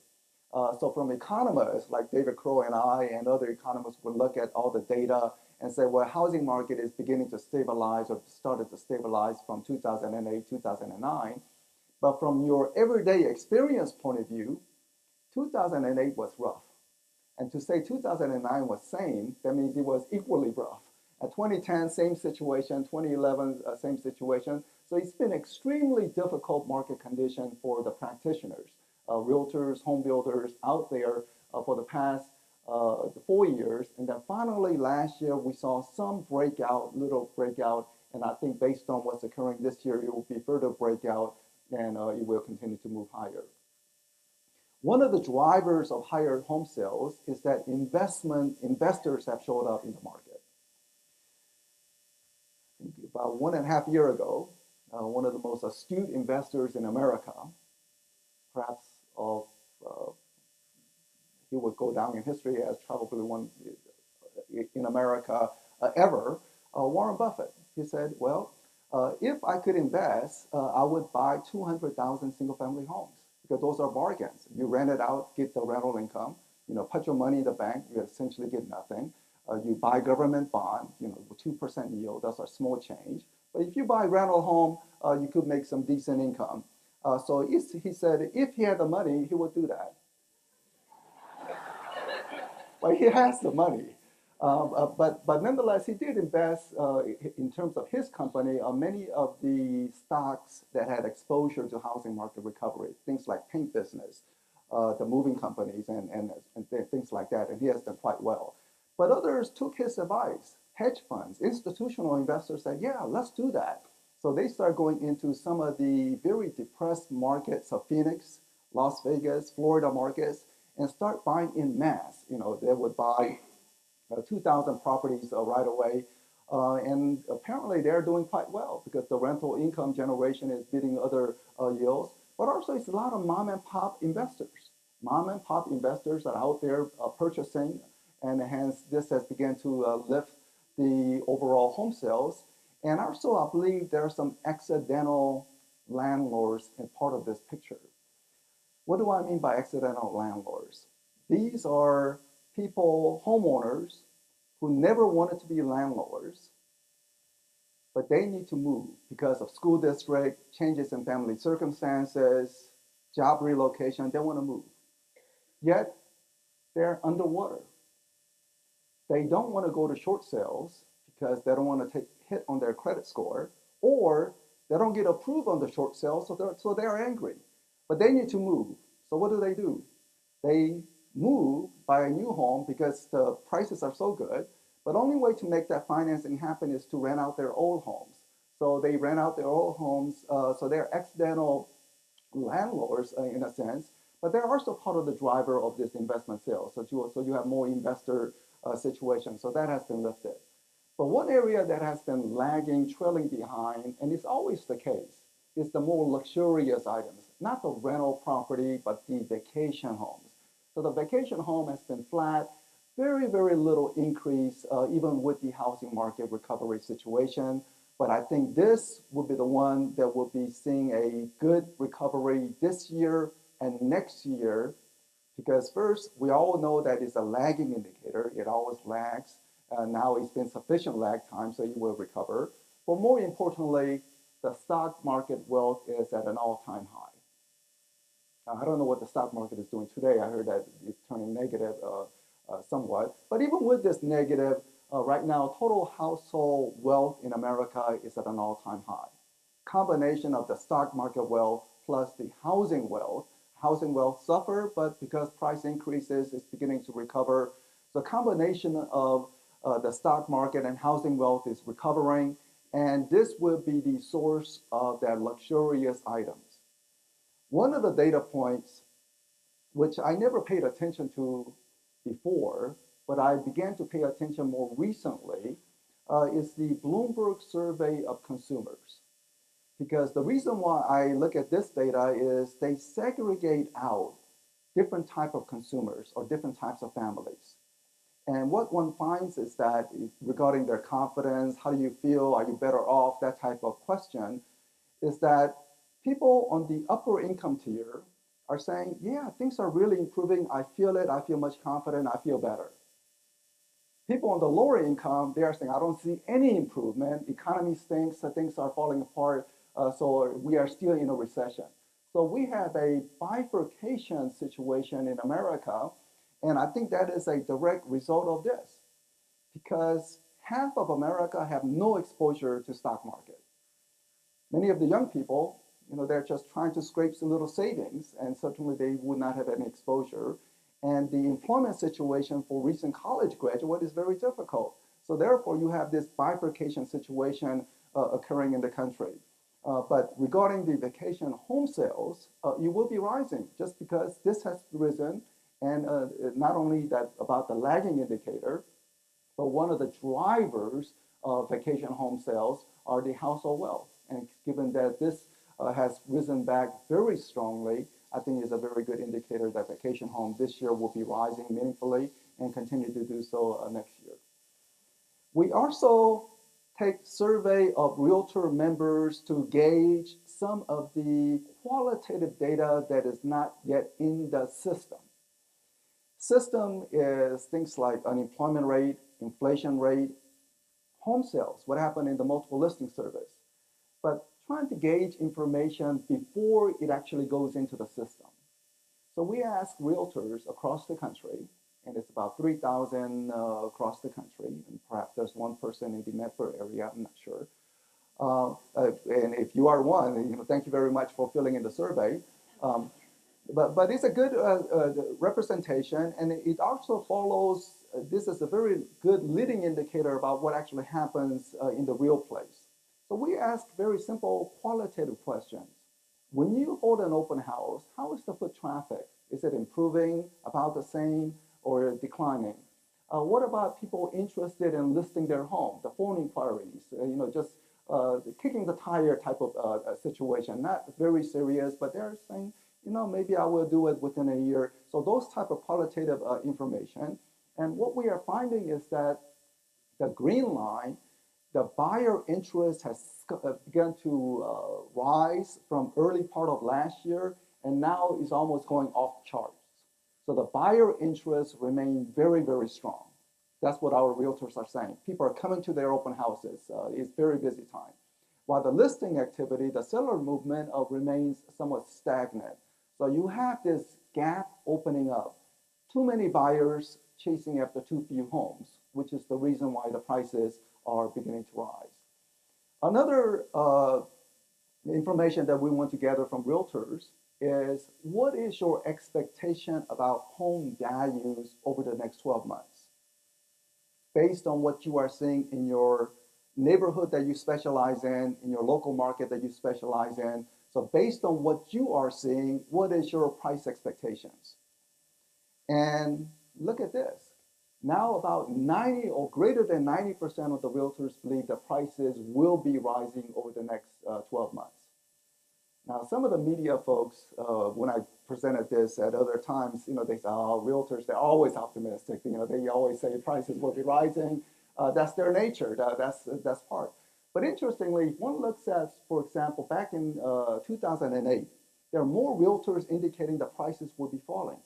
S4: So from economists like David Crowe and I and other economists would look at all the data and say, well, housing market is beginning to stabilize or started to stabilize from 2008, 2009. But from your everyday experience point of view, 2008 was rough. And to say 2009 was same, that means it was equally rough. At 2010, same situation, 2011, same situation. So it's been extremely difficult market condition for the practitioners, realtors, home builders out there for the past 4 years. And then finally last year, we saw some breakout, little breakout. And I think based on what's occurring this year, it will be further breakout and it will continue to move higher. One of the drivers of higher home sales is that investors have showed up in the market. About 1.5 years ago, one of the most astute investors in America, perhaps he would go down in history as probably one in America ever, Warren Buffett. He said, well, if I could invest, I would buy 200,000 single-family homes because those are bargains. You rent it out, get the rental income. Put your money in the bank, you essentially get nothing. You buy government bond, 2% yield. That's a small change. But if you buy rental home, you could make some decent income. So he said if he had the money, he would do that. But he has the money. But nonetheless, he did invest in terms of his company on many of the stocks that had exposure to housing market recovery, things like paint business, the moving companies, and things like that. And he has done quite well. But others took his advice. Hedge funds, institutional investors said, yeah, let's do that. So they start going into some of the very depressed markets of Phoenix, Las Vegas, Florida markets, and start buying in mass. They would buy 2,000 properties right away. And apparently they're doing quite well because the rental income generation is beating other yields. But also it's a lot of mom and pop investors. Mom and pop investors are out there purchasing, and hence this has begun to lift the overall home sales. And also I believe there are some accidental landlords in part of this picture. What do I mean by accidental landlords? These are people, homeowners, who never wanted to be landlords, but they need to move because of school district, changes in family circumstances, job relocation, they want to move. Yet, they're underwater. They don't want to go to short sales because they don't want to take a hit on their credit score, or they don't get approved on the short sales, so they're angry. But they need to move. So what do? They move, buy a new home because the prices are so good, but only way to make that financing happen is to rent out their old homes. So they rent out their old homes, so they're accidental landlords in a sense, but they're also part of the driver of this investment sales. So you have more investor situations, so that has been lifted. But one area that has been lagging, trailing behind, and it's always the case, is the more luxurious items. not the rental property, but the vacation homes. So the vacation home has been flat, very, very little increase, even with the housing market recovery situation. But I think this will be the one that will be seeing a good recovery this year and next year, because first, we all know that it's a lagging indicator. It always lags. Now it's been sufficient lag time, so it will recover. But more importantly, the stock market wealth is at an all-time high. Now, I don't know what the stock market is doing today. I heard that it's turning negative somewhat. But even with this negative, right now, total household wealth in America is at an all-time high. Combination of the stock market wealth plus the housing wealth. Housing wealth suffer, but because price increases, it's beginning to recover. The combination of the stock market and housing wealth is recovering, and this will be the source of their luxurious items. One of the data points, which I never paid attention to before, but I began to pay attention more recently, is the Bloomberg survey of consumers. Because the reason why I look at this data is they segregate out different type of consumers or different types of families. And what one finds is that regarding their confidence, how do you feel, are you better off, that type of question, is that people on the upper income tier are saying, yeah, things are really improving, I feel it, I feel much confident, I feel better. People on the lower income, they are saying, I don't see any improvement, economy stinks, things are falling apart, so we are still in a recession. So we have a bifurcation situation in America, and I think that is a direct result of this, because half of America have no exposure to stock market. Many of the young people, they're just trying to scrape some little savings, and certainly they would not have any exposure. And the employment situation for recent college graduate is very difficult. So therefore, you have this bifurcation situation occurring in the country. But regarding the vacation home sales, it will be rising just because this has risen. And not only that about the lagging indicator, but one of the drivers of vacation home sales are the household wealth. And given that this has risen back very strongly, I think is a very good indicator that vacation home this year will be rising meaningfully and continue to do so next year. We also take survey of realtor members to gauge some of the qualitative data that is not yet in the system. System is things like unemployment rate, inflation rate, home sales, what happened in the multiple listing service, but trying to gauge information before it actually goes into the system. So we asked realtors across the country, and it's about 3,000 across the country, and perhaps there's one person in the Medford area, I'm not sure. And if you are one, thank you very much for filling in the survey. But it's a good representation, and it also follows, this is a very good leading indicator about what actually happens in the real place. So we ask very simple qualitative questions. When you hold an open house, how is the foot traffic? Is it improving, about the same, or declining? What about people interested in listing their home, the phone inquiries, just kicking the tire type of situation, not very serious, but they're saying, maybe I will do it within a year. So those type of qualitative information. And what we are finding is that the green line, the buyer interest has begun to rise from early part of last year, and now is almost going off charts. So the buyer interest remain very, very strong. That's what our realtors are saying. People are coming to their open houses. It's very busy time. While the listing activity, the seller movement remains somewhat stagnant. So you have this gap opening up. Too many buyers chasing after too few homes, which is the reason why the prices are beginning to rise. Another information that we want to gather from realtors is what is your expectation about home values over the next 12 months? Based on what you are seeing in your neighborhood that you specialize in your local market that you specialize in. So based on what you are seeing, what is your price expectations? And look at this. Now about 90 or greater than 90% of the realtors believe that prices will be rising over the next 12 months. Now, some of the media folks, when I presented this at other times, they say, oh, realtors, they're always optimistic. They always say prices will be rising. That's their nature. That's part. But interestingly, if one looks at, for example, back in 2008, there are more realtors indicating that prices will be falling.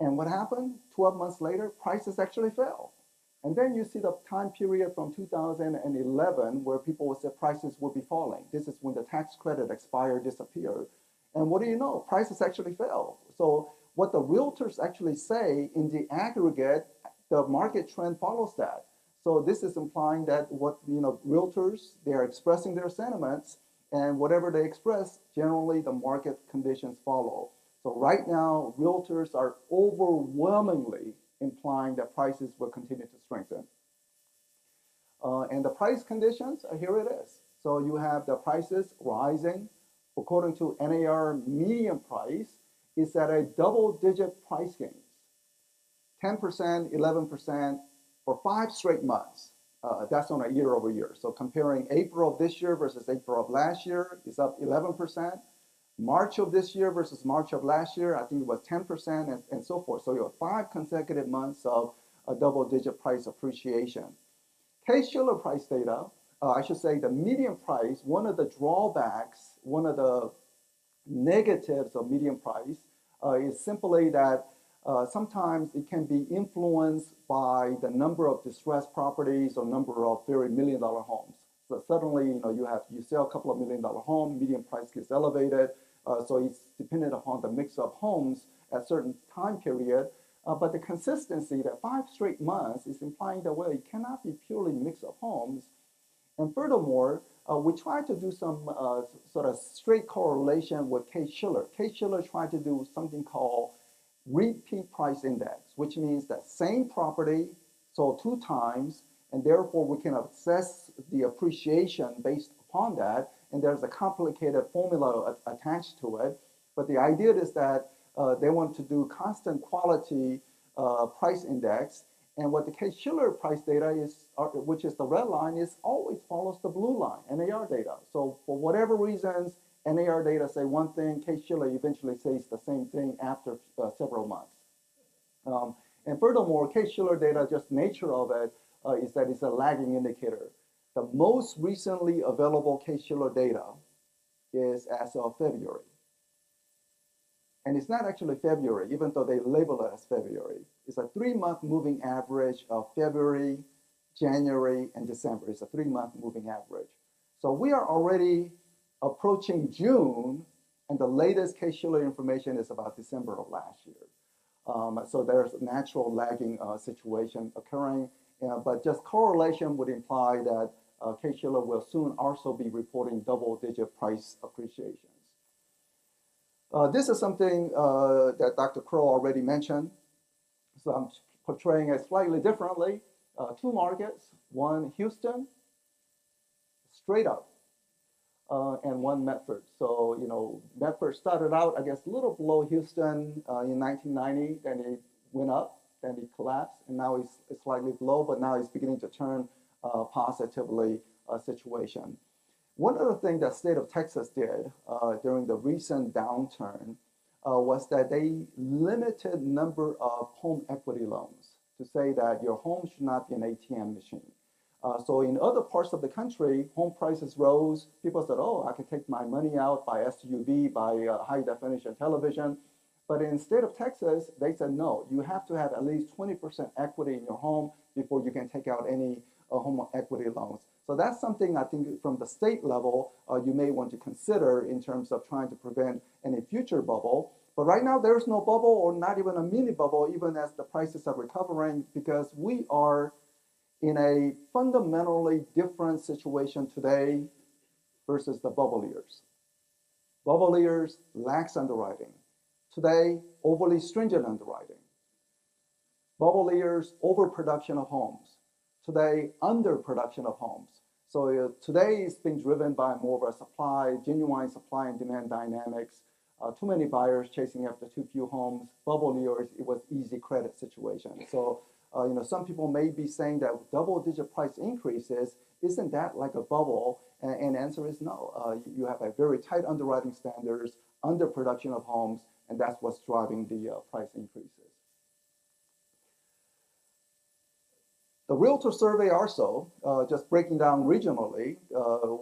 S4: And what happened? 12 months later, prices actually fell. And then you see the time period from 2011 where people would say prices will be falling. This is when the tax credit expired, disappeared. And what do you know? Prices actually fell. So what the realtors actually say in the aggregate, the market trend follows that. So this is implying that realtors, they're expressing their sentiments, and whatever they express, generally the market conditions follow. So right now, realtors are overwhelmingly implying that prices will continue to strengthen. And the price conditions, here it is. So you have the prices rising. According to NAR, median price is at a double-digit price gains, 10%, 11% for 5 straight months. That's on a year over year. So comparing April of this year versus April of last year is up 11%. March of this year versus March of last year, I think it was 10% and so forth. So you have 5 consecutive months of a double-digit price appreciation. Case-Shiller price data, I should say the median price, one of the drawbacks, one of the negatives of median price is simply that sometimes it can be influenced by the number of distressed properties or number of very million-dollar homes. So suddenly, you sell a couple of million-dollar homes, median price gets elevated. So it's dependent upon the mix of homes at a certain time period. But the consistency, that 5 straight months, is implying that, well, it cannot be purely mix of homes. And furthermore, we tried to do some sort of straight correlation with Case-Shiller. Case-Shiller tried to do something called repeat price index, which means that same property sold 2 times, and therefore we can assess the appreciation based upon that. And there's a complicated formula attached to it. But the idea is that they want to do constant quality price index. And what the Case-Shiller price data is, which is the red line, is always follows the blue line, NAR data. So for whatever reasons, NAR data say one thing, Case-Shiller eventually says the same thing after several months. And furthermore, Case-Shiller data, just nature of it, is that it's a lagging indicator. The most recently available Case-Shiller data is as of February. And it's not actually February, even though they label it as February. It's a 3-month moving average of February, January, and December. It's a 3-month moving average. So we are already approaching June, and the latest Case-Shiller information is about December of last year. So there's a natural lagging situation occurring, but just correlation would imply that Case-Shiller will soon also be reporting double-digit price appreciations. This is something that Dr. Crowe already mentioned. So I'm portraying it slightly differently. 2 markets, one Houston, straight up, and one Medford. So, Medford started out, I guess, a little below Houston in 1990, then it went up, then it collapsed, and now it's slightly below, but now it's beginning to turn positively situation. One other thing that state of Texas did during the recent downturn was that they limited number of home equity loans to say that your home should not be an ATM machine. So in other parts of the country, home prices rose. People said, oh, I can take my money out by SUV, by high definition television. But in the state of Texas, they said, no, you have to have at least 20% equity in your home before you can take out any home equity loans. So that's something I think from the state level, you may want to consider in terms of trying to prevent any future bubble. But right now, there's no bubble or not even a mini bubble, even as the prices are recovering, because we are in a fundamentally different situation today versus the bubble years. Bubble years, lax underwriting. Today, overly stringent underwriting. Bubble years, overproduction of homes. Today, underproduction of homes. So today it's being driven by more of a supply, genuine supply and demand dynamics. Too many buyers chasing after too few homes. Bubble years, it was easy credit situation. So Some people may be saying that double-digit price increases, isn't that like a bubble? And the answer is no. You have a very tight underwriting standards, underproduction of homes, and that's what's driving the price increases. The Realtor survey also, just breaking down regionally,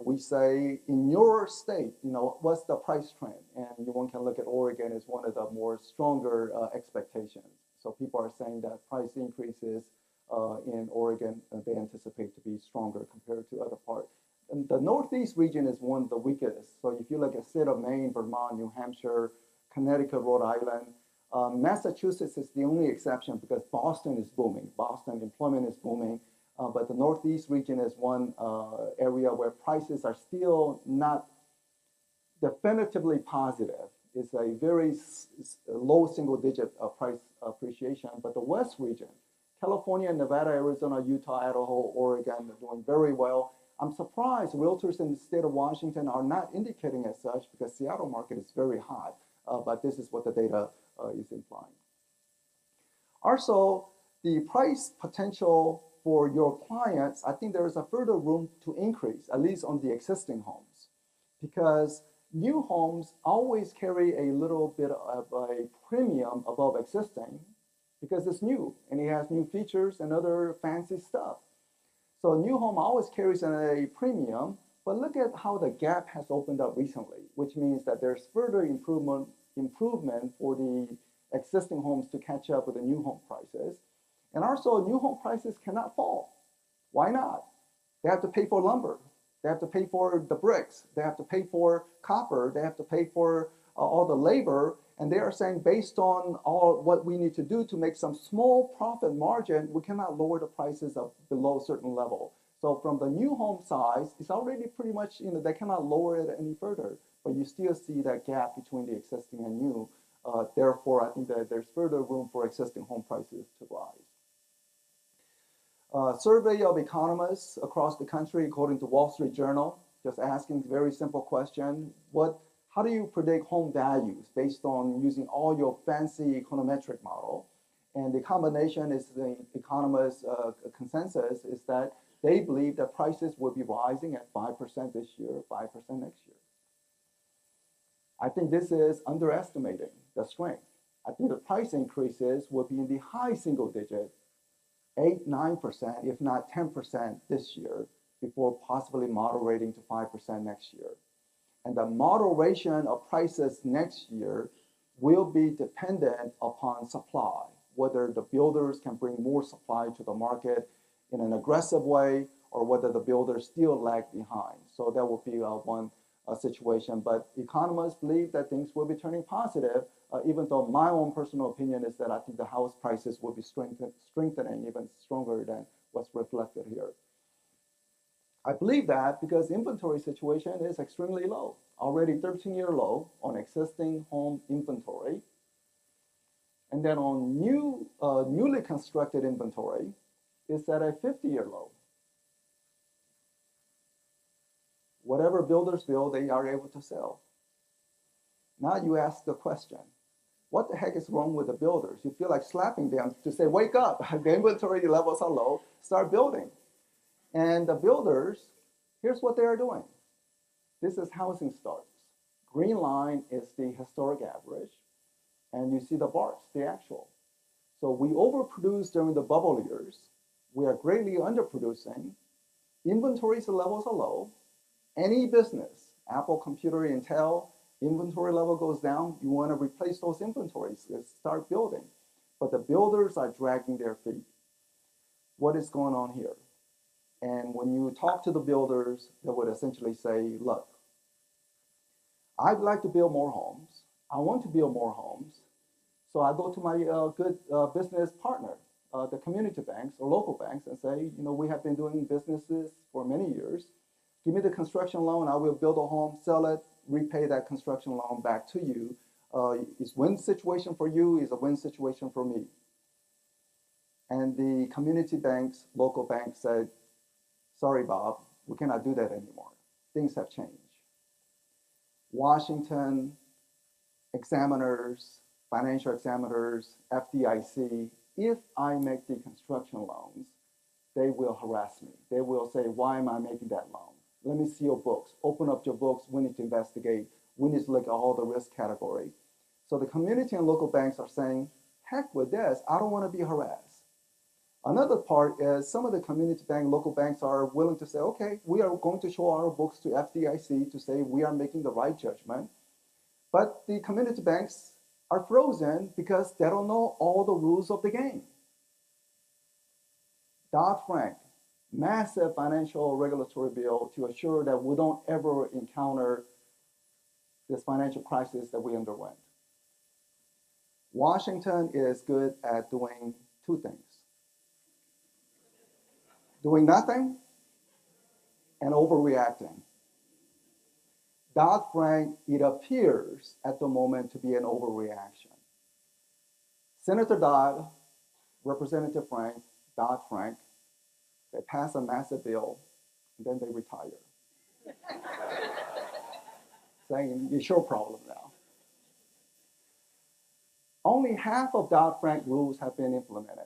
S4: we say in your state, what's the price trend? And one can look at Oregon as one of the more stronger expectations. So people are saying that price increases in Oregon, they anticipate to be stronger compared to other parts. And the Northeast region is one of the weakest. So if you look at state of Maine, Vermont, New Hampshire, Connecticut, Rhode Island, Massachusetts is the only exception because Boston is booming. Boston employment is booming, but the Northeast region is one area where prices are still not definitively positive. It's a very low single-digit price appreciation. But the West region, California, Nevada, Arizona, Utah, Idaho, Oregon, are doing very well. I'm surprised realtors in the state of Washington are not indicating as such because Seattle market is very hot. But this is what the data is implying. Also, the price potential for your clients, I think there is a further room to increase, at least on the existing homes, because new homes always carry a little bit of a premium above existing because it's new and it has new features and other fancy stuff. So a new home always carries a premium, but look at how the gap has opened up recently, which means that there's further improvement for the existing homes to catch up with the new home prices. And also, new home prices cannot fall. Why not? They have to pay for lumber. They have to pay for the bricks. They have to pay for copper. They have to pay for all the labor. And they are saying, based on all what we need to do to make some small profit margin, we cannot lower the prices up below a certain level. So from the new home size, it's already pretty much, they cannot lower it any further. But you still see that gap between the existing and new. Therefore, I think that there's further room for existing home prices to rise. Survey of economists across the country, according to Wall Street Journal, just asking a very simple question. How do you predict home values based on using all your fancy econometric model? And the combination is the economists' consensus is that they believe that prices will be rising at 5% this year, 5% next year. I think this is underestimating the strength. I think the price increases will be in the high single digit, 8, 9%, if not 10% this year, before possibly moderating to 5% next year. And the moderation of prices next year will be dependent upon supply, whether the builders can bring more supply to the market in an aggressive way or whether the builders still lag behind. So that will be one situation. But economists believe that things will be turning positive, even though my own personal opinion is that I think the house prices will be strengthening even stronger than what's reflected here. I believe that because inventory situation is extremely low, already 13-year low on existing home inventory. And then on newly constructed inventory, it's at a 50-year low. Whatever builders build, they are able to sell. Now you ask the question, what the heck is wrong with the builders? You feel like slapping them to say, wake up, the inventory levels are low, start building. And the builders, here's what they are doing. This is housing starts. Green line is the historic average, and you see the bars, the actual. So we overproduced during the bubble years. We are greatly underproducing. Inventory levels are low. Any business, Apple, computer, Intel, inventory level goes down, you want to replace those inventories, start building. But the builders are dragging their feet. What is going on here? And when you talk to the builders, they would essentially say, look, I'd like to build more homes. I want to build more homes. So I go to my good business partner, the community banks or local banks, and say, we have been doing businesses for many years. Give me the construction loan, I will build a home, sell it, repay that construction loan back to you. It's a win situation for you, it's a win situation for me. And the community banks, local banks said, sorry, Bob, we cannot do that anymore. Things have changed. Washington examiners, financial examiners, FDIC if I make the construction loans, they will harass me. They will say, why am I making that loan? Let me see your books. Open up your books. We need to investigate. We need to look at all the risk category. So the community and local banks are saying, heck with this. I don't want to be harassed. Another part is some of the community bank, local banks are willing to say, okay, we are going to show our books to FDIC to say we are making the right judgment. But the community banks are frozen because they don't know all the rules of the game. Dodd-Frank, massive financial regulatory bill to assure that we don't ever encounter this financial crisis that we underwent. Washington is good at doing two things. Doing nothing and overreacting. Dodd-Frank, it appears at the moment to be an overreaction. Senator Dodd, Representative Dodd-Frank, they pass a massive bill, and then they retire. Saying, it's your problem now. Only half of Dodd-Frank rules have been implemented.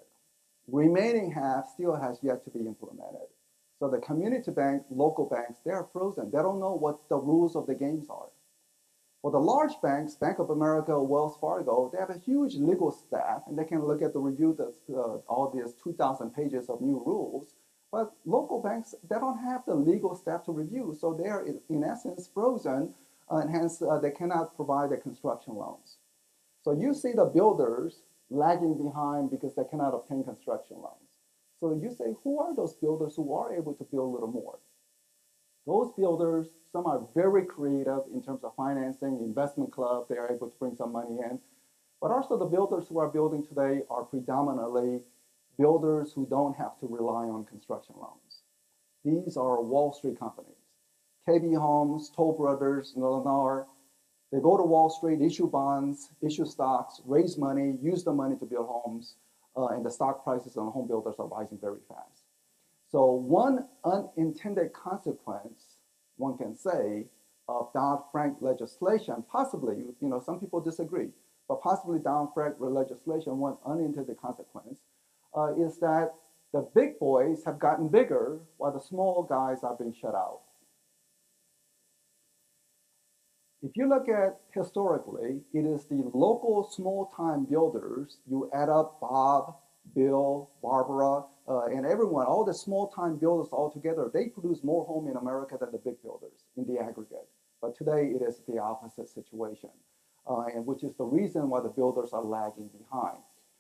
S4: Remaining half still has yet to be implemented. So the community bank, local banks, they're frozen. They don't know what the rules of the games are. For the large banks, Bank of America, Wells Fargo, they have a huge legal staff, and they can look at the review all these 2,000 pages of new rules. But local banks, they don't have the legal staff to review, so they are in essence frozen, and hence they cannot provide the construction loans. So you see the builders lagging behind because they cannot obtain construction loans. So you say, who are those builders who are able to build a little more? Those builders, some are very creative in terms of financing, investment club, they are able to bring some money in. But also the builders who are building today are predominantly builders who don't have to rely on construction loans. These are Wall Street companies. KB Homes, Toll Brothers, Lennar, they go to Wall Street, issue bonds, issue stocks, raise money, use the money to build homes, and the stock prices on home builders are rising very fast. So one unintended consequence, one can say, of Dodd-Frank legislation, possibly, some people disagree, but possibly Dodd-Frank legislation, one unintended consequence, is that the big boys have gotten bigger while the small guys are being shut out. If you look at historically, it is the local small-time builders, you add up Bob, Bill, Barbara, and everyone, all the small-time builders all together, they produce more home in America than the big builders in the aggregate. But today it is the opposite situation, and which is the reason why the builders are lagging behind.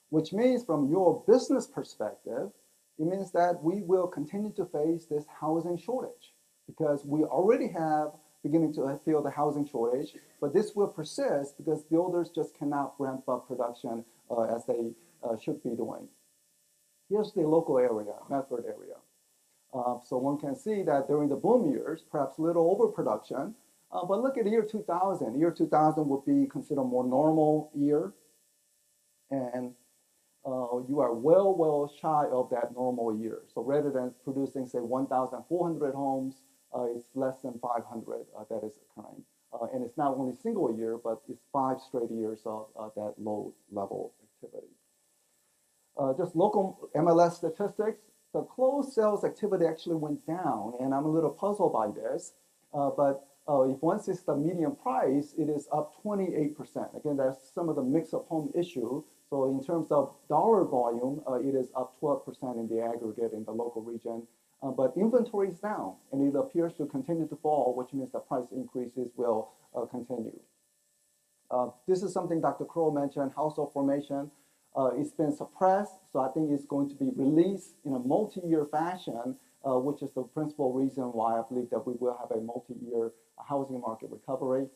S4: Which means from your business perspective, it means that we will continue to face this housing shortage because we already have beginning to feel the housing shortage, but this will persist because builders just cannot ramp up production as they should be doing. Here's the local area, Medford area. So one can see that during the boom years, perhaps a little overproduction, but look at year 2000. Year 2000 would be considered a more normal year, and you are well shy of that normal year. So rather than producing, say, 1,400 homes, it's less than 500 that is occurring. And it's not only single year, but it's 5 straight years of that low level activity. Just local MLS statistics, the closed sales activity actually went down, and I'm a little puzzled by this, but if one sees the median price, it is up 28%. Again, that's some of the mix of home issue. So in terms of dollar volume, it is up 12% in the aggregate in the local region. But inventory is down, and it appears to continue to fall, which means the price increases will continue. This is something Dr. Crowe mentioned, household formation. It's been suppressed, so I think it's going to be released in a multi-year fashion, which is the principal reason why I believe that we will have a multi-year housing market recovery.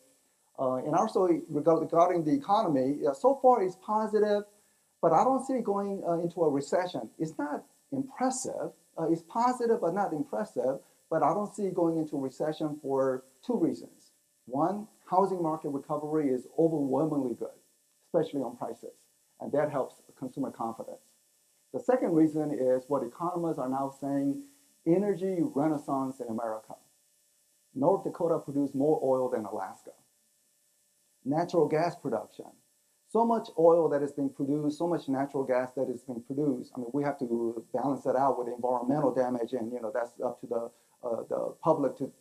S4: And also regarding the economy, so far it's positive, but I don't see it going into a recession. It's not impressive. It's positive but not impressive, but I don't see it going into recession for 2 reasons. One, housing market recovery is overwhelmingly good, especially on prices, and that helps consumer confidence. The second reason is what economists are now saying, energy renaissance in America. North Dakota produced more oil than Alaska. Natural gas production. So much oil that is being produced, so much natural gas that is being produced. I mean, we have to balance that out with environmental damage, and that's up to the public to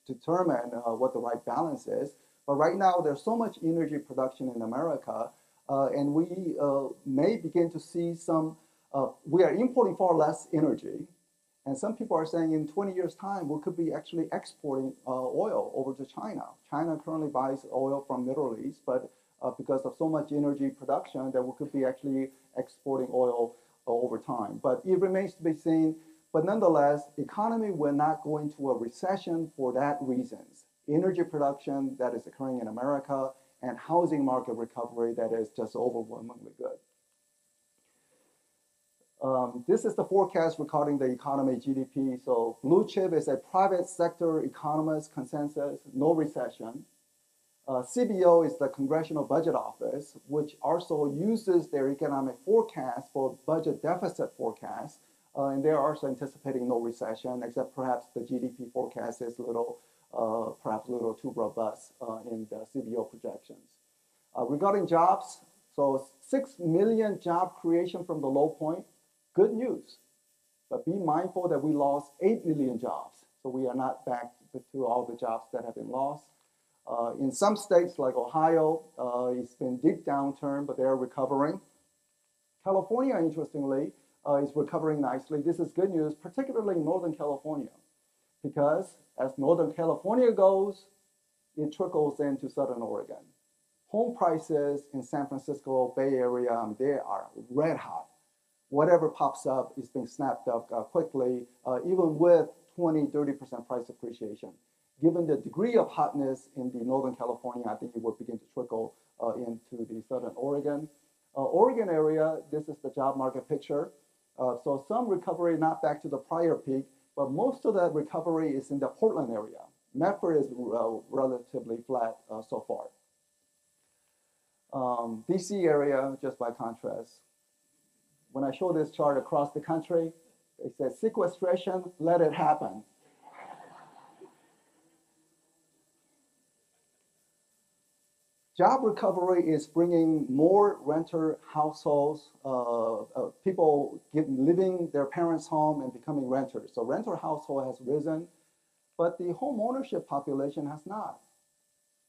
S4: determine what the right balance is. But right now, there's so much energy production in America, and we may begin to see some. We are importing far less energy, and some people are saying in 20 years' time, we could be actually exporting oil over to China. China currently buys oil from Middle East, but because of so much energy production that we could be actually exporting oil over time. But it remains to be seen. But nonetheless, economy will not go into a recession for that reasons. Energy production that is occurring in America and housing market recovery that is just overwhelmingly good. This is the forecast regarding the economy GDP. So blue chip is a private sector economist consensus, no recession. CBO is the Congressional Budget Office, which also uses their economic forecast for budget deficit forecast. And they're also anticipating no recession, except perhaps the GDP forecast is perhaps a little too robust in the CBO projections. Regarding jobs, so 6 million job creation from the low point, good news. But be mindful that we lost 8 million jobs. So we are not back to all the jobs that have been lost. In some states like Ohio, it's been a deep downturn, but they're recovering. California, interestingly, is recovering nicely. This is good news, particularly in Northern California, because as Northern California goes, it trickles into Southern Oregon. Home prices in San Francisco Bay Area, they are red hot. Whatever pops up is being snapped up quickly, even with 20-30% price appreciation. Given the degree of hotness in the Northern California, I think it will begin to trickle into the Southern Oregon. Oregon area, this is the job market picture. So some recovery, not back to the prior peak, but most of that recovery is in the Portland area. Medford is relatively flat so far. DC area, just by contrast. When I show this chart across the country, it says sequestration, let it happen. Job recovery is bringing more renter households, people leaving their parents' home and becoming renters. So renter household has risen, but the home ownership population has not.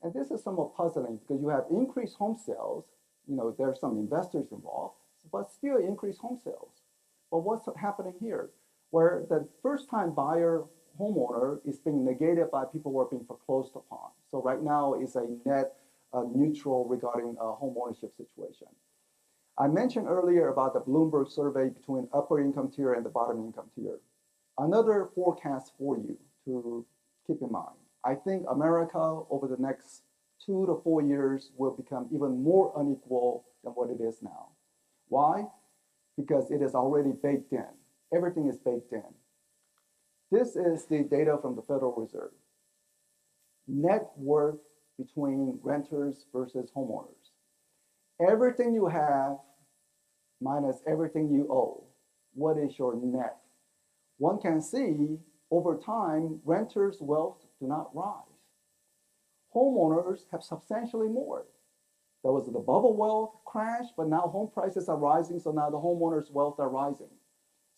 S4: And this is somewhat puzzling because you have increased home sales. There are some investors involved, but still increased home sales. But what's happening here? Where the first-time buyer homeowner is being negated by people who are being foreclosed upon. So right now is a net neutral regarding home ownership situation. I mentioned earlier about the Bloomberg survey between upper income tier and the bottom income tier. Another forecast for you to keep in mind. I think America over the next 2 to 4 years will become even more unequal than what it is now. Why? Because it is already baked in. Everything is baked in. This is the data from the Federal Reserve. Net worth between renters versus homeowners. Everything you have minus everything you owe. What is your net? One can see over time, renters' wealth do not rise. Homeowners have substantially more. There was the bubble wealth crash, but now home prices are rising, so now the homeowners' wealth are rising.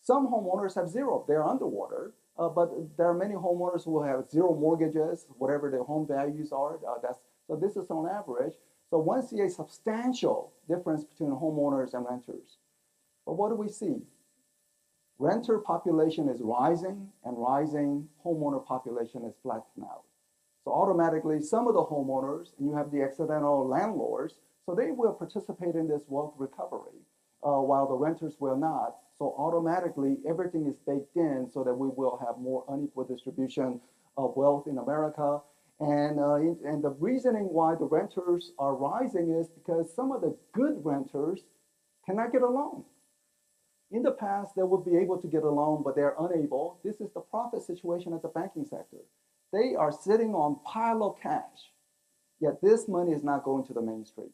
S4: Some homeowners have zero, they're underwater, but there are many homeowners who have zero mortgages, whatever their home values are. So this is on average. So one sees a substantial difference between homeowners and renters. But what do we see? Renter population is rising and rising, homeowner population is flattening out. So automatically, some of the homeowners, and you have the accidental landlords, so they will participate in this wealth recovery, while the renters will not. So automatically, everything is baked in so that we will have more unequal distribution of wealth in America. And the reasoning why the renters are rising is because some of the good renters cannot get a loan. In the past, they would be able to get a loan, but they're unable. This is the profit situation at the banking sector. They are sitting on pile of cash, yet this money is not going to the main street,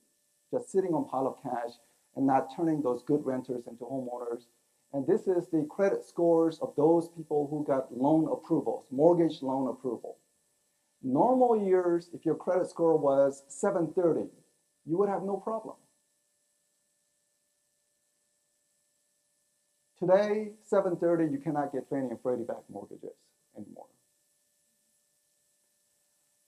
S4: just sitting on pile of cash and not turning those good renters into homeowners. And this is the credit scores of those people who got loan approvals, mortgage loan approval. Normal years, if your credit score was 730, you would have no problem. Today, 730, you cannot get Fannie and Freddie back mortgages anymore.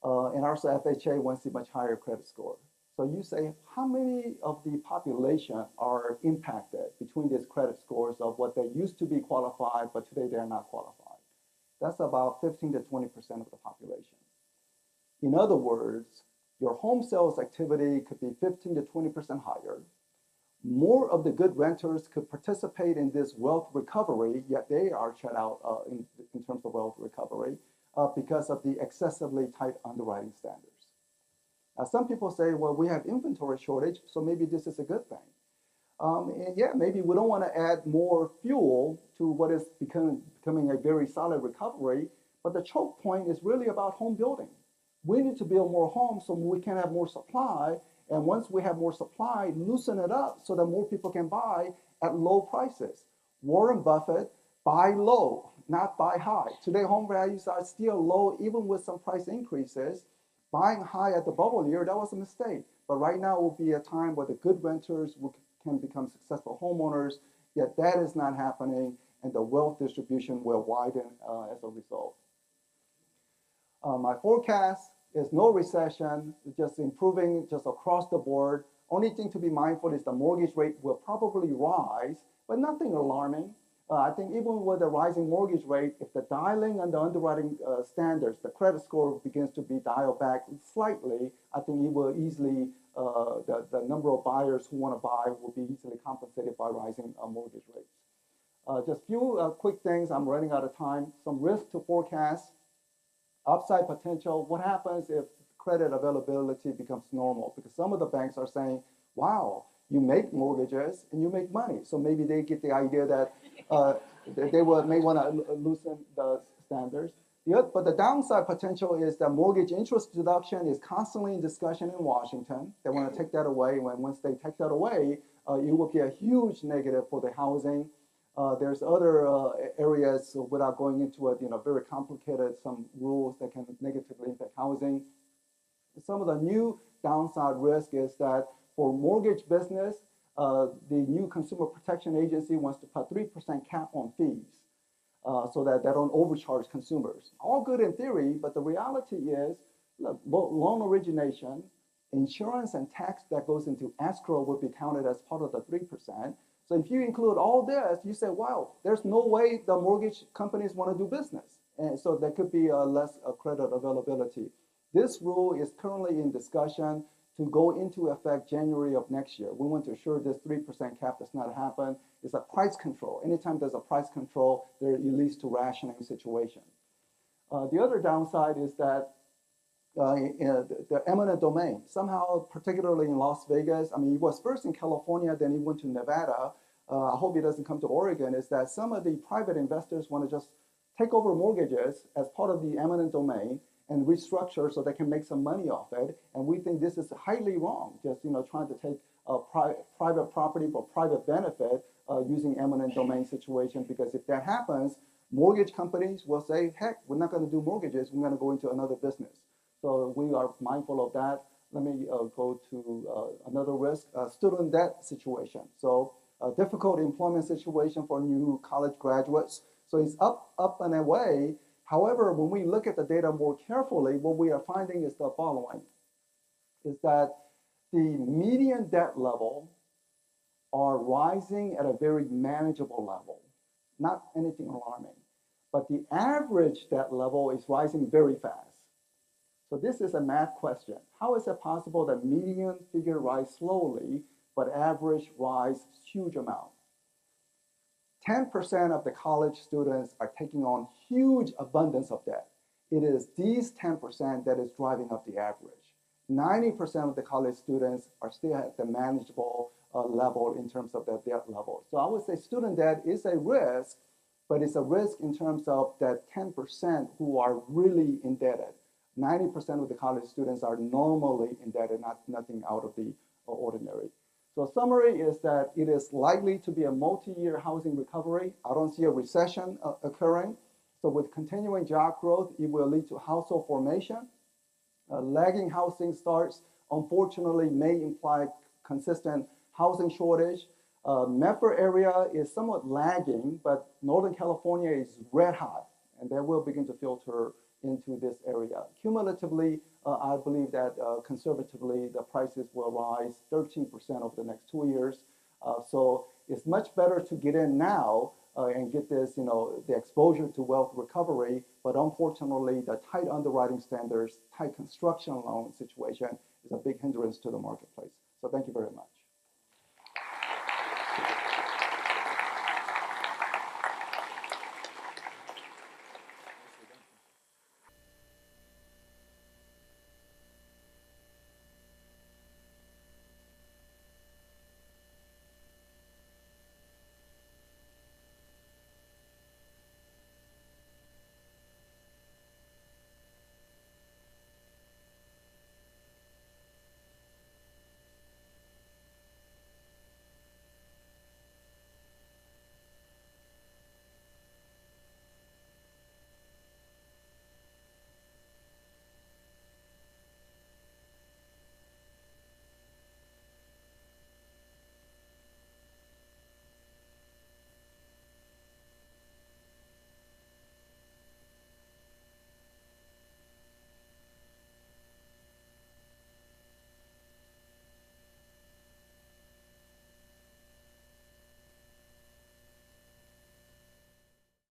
S4: And also FHA wants a much higher credit score. So you say, how many of the population are impacted between these credit scores of what they used to be qualified, but today they're not qualified? That's about 15 to 20% of the population. In other words, your home sales activity could be 15 to 20% higher. More of the good renters could participate in this wealth recovery, yet they are shut out in terms of wealth recovery because of the excessively tight underwriting standards. Now, some people say, well, we have inventory shortage, so maybe this is a good thing. And yeah, maybe we don't want to add more fuel to what is becoming a very solid recovery, but the choke point is really about home building. We need to build more homes so we can have more supply, and once we have more supply, loosen it up so that more people can buy at low prices. Warren Buffett, buy low, not buy high. Today, home values are still low, even with some price increases. Buying high at the bubble year, that was a mistake. But right now will be a time where the good renters can become successful homeowners, yet that is not happening, and the wealth distribution will widen as a result. My forecast is no recession, just improving just across the board. Only thing to be mindful is the mortgage rate will probably rise, but nothing alarming. I think even with the rising mortgage rate, if the dialing and the underwriting standards, the credit score begins to be dialed back slightly, I think it will easily, the number of buyers who want to buy will be easily compensated by rising mortgage rates. Just few quick things, I'm running out of time. Some risk to forecast. Upside potential, what happens if credit availability becomes normal? Because some of the banks are saying, wow, you make mortgages and you make money. So maybe they get the idea that they may want to loosen the standards. But the downside potential is that mortgage interest deduction is constantly in discussion in Washington. They want to take that away. Once they take that away, it will be a huge negative for the housing. There's other areas without going into it, very complicated, some rules that can negatively impact housing. Some of the new downside risk is that for mortgage business, the new Consumer Protection Agency wants to put 3% cap on fees so that they don't overcharge consumers. All good in theory, but the reality is, look, loan origination, insurance and tax that goes into escrow would be counted as part of the 3%. So if you include all this, you say, wow, there's no way the mortgage companies want to do business. And so there could be less credit availability. This rule is currently in discussion to go into effect January of next year. We want to assure this 3% cap does not happen. It's a price control. Anytime there's a price control, it leads to rationing situation. The other downside is that the eminent domain, somehow, particularly in Las Vegas, I mean, it was first in California, then it went to Nevada. I hope it doesn't come to Oregon, is that some of the private investors want to just take over mortgages as part of the eminent domain and restructure so they can make some money off it. And we think this is highly wrong, just trying to take private property for private benefit using eminent domain situation, because if that happens, mortgage companies will say, heck, we're not going to do mortgages, we're going to go into another business. So we are mindful of that. Let me go to another risk, student debt situation. So a difficult employment situation for new college graduates. So it's up and away. However, when we look at the data more carefully, what we are finding is the following, is that the median debt level are rising at a very manageable level, not anything alarming. But the average debt level is rising very fast. So this is a math question. How is it possible that median figure rise slowly, but average rise huge amount? 10% of the college students are taking on huge abundance of debt. It is these 10% that is driving up the average. 90% of the college students are still at the manageable level in terms of their debt level. So I would say student debt is a risk, but it's a risk in terms of that 10% who are really indebted. 90% of the college students are normally indebted, nothing out of the ordinary. So summary is that it is likely to be a multi-year housing recovery. I don't see a recession occurring. So with continuing job growth, it will lead to household formation. Lagging housing starts, unfortunately, may imply consistent housing shortage. Medford area is somewhat lagging, but Northern California is red hot, and that will begin to filter into this area. Cumulatively, I believe that conservatively, the prices will rise 13% over the next 2 years. So it's much better to get in now and get this, the exposure to wealth recovery. But unfortunately, the tight underwriting standards, tight construction loan situation is a big hindrance to the marketplace. So thank you very much.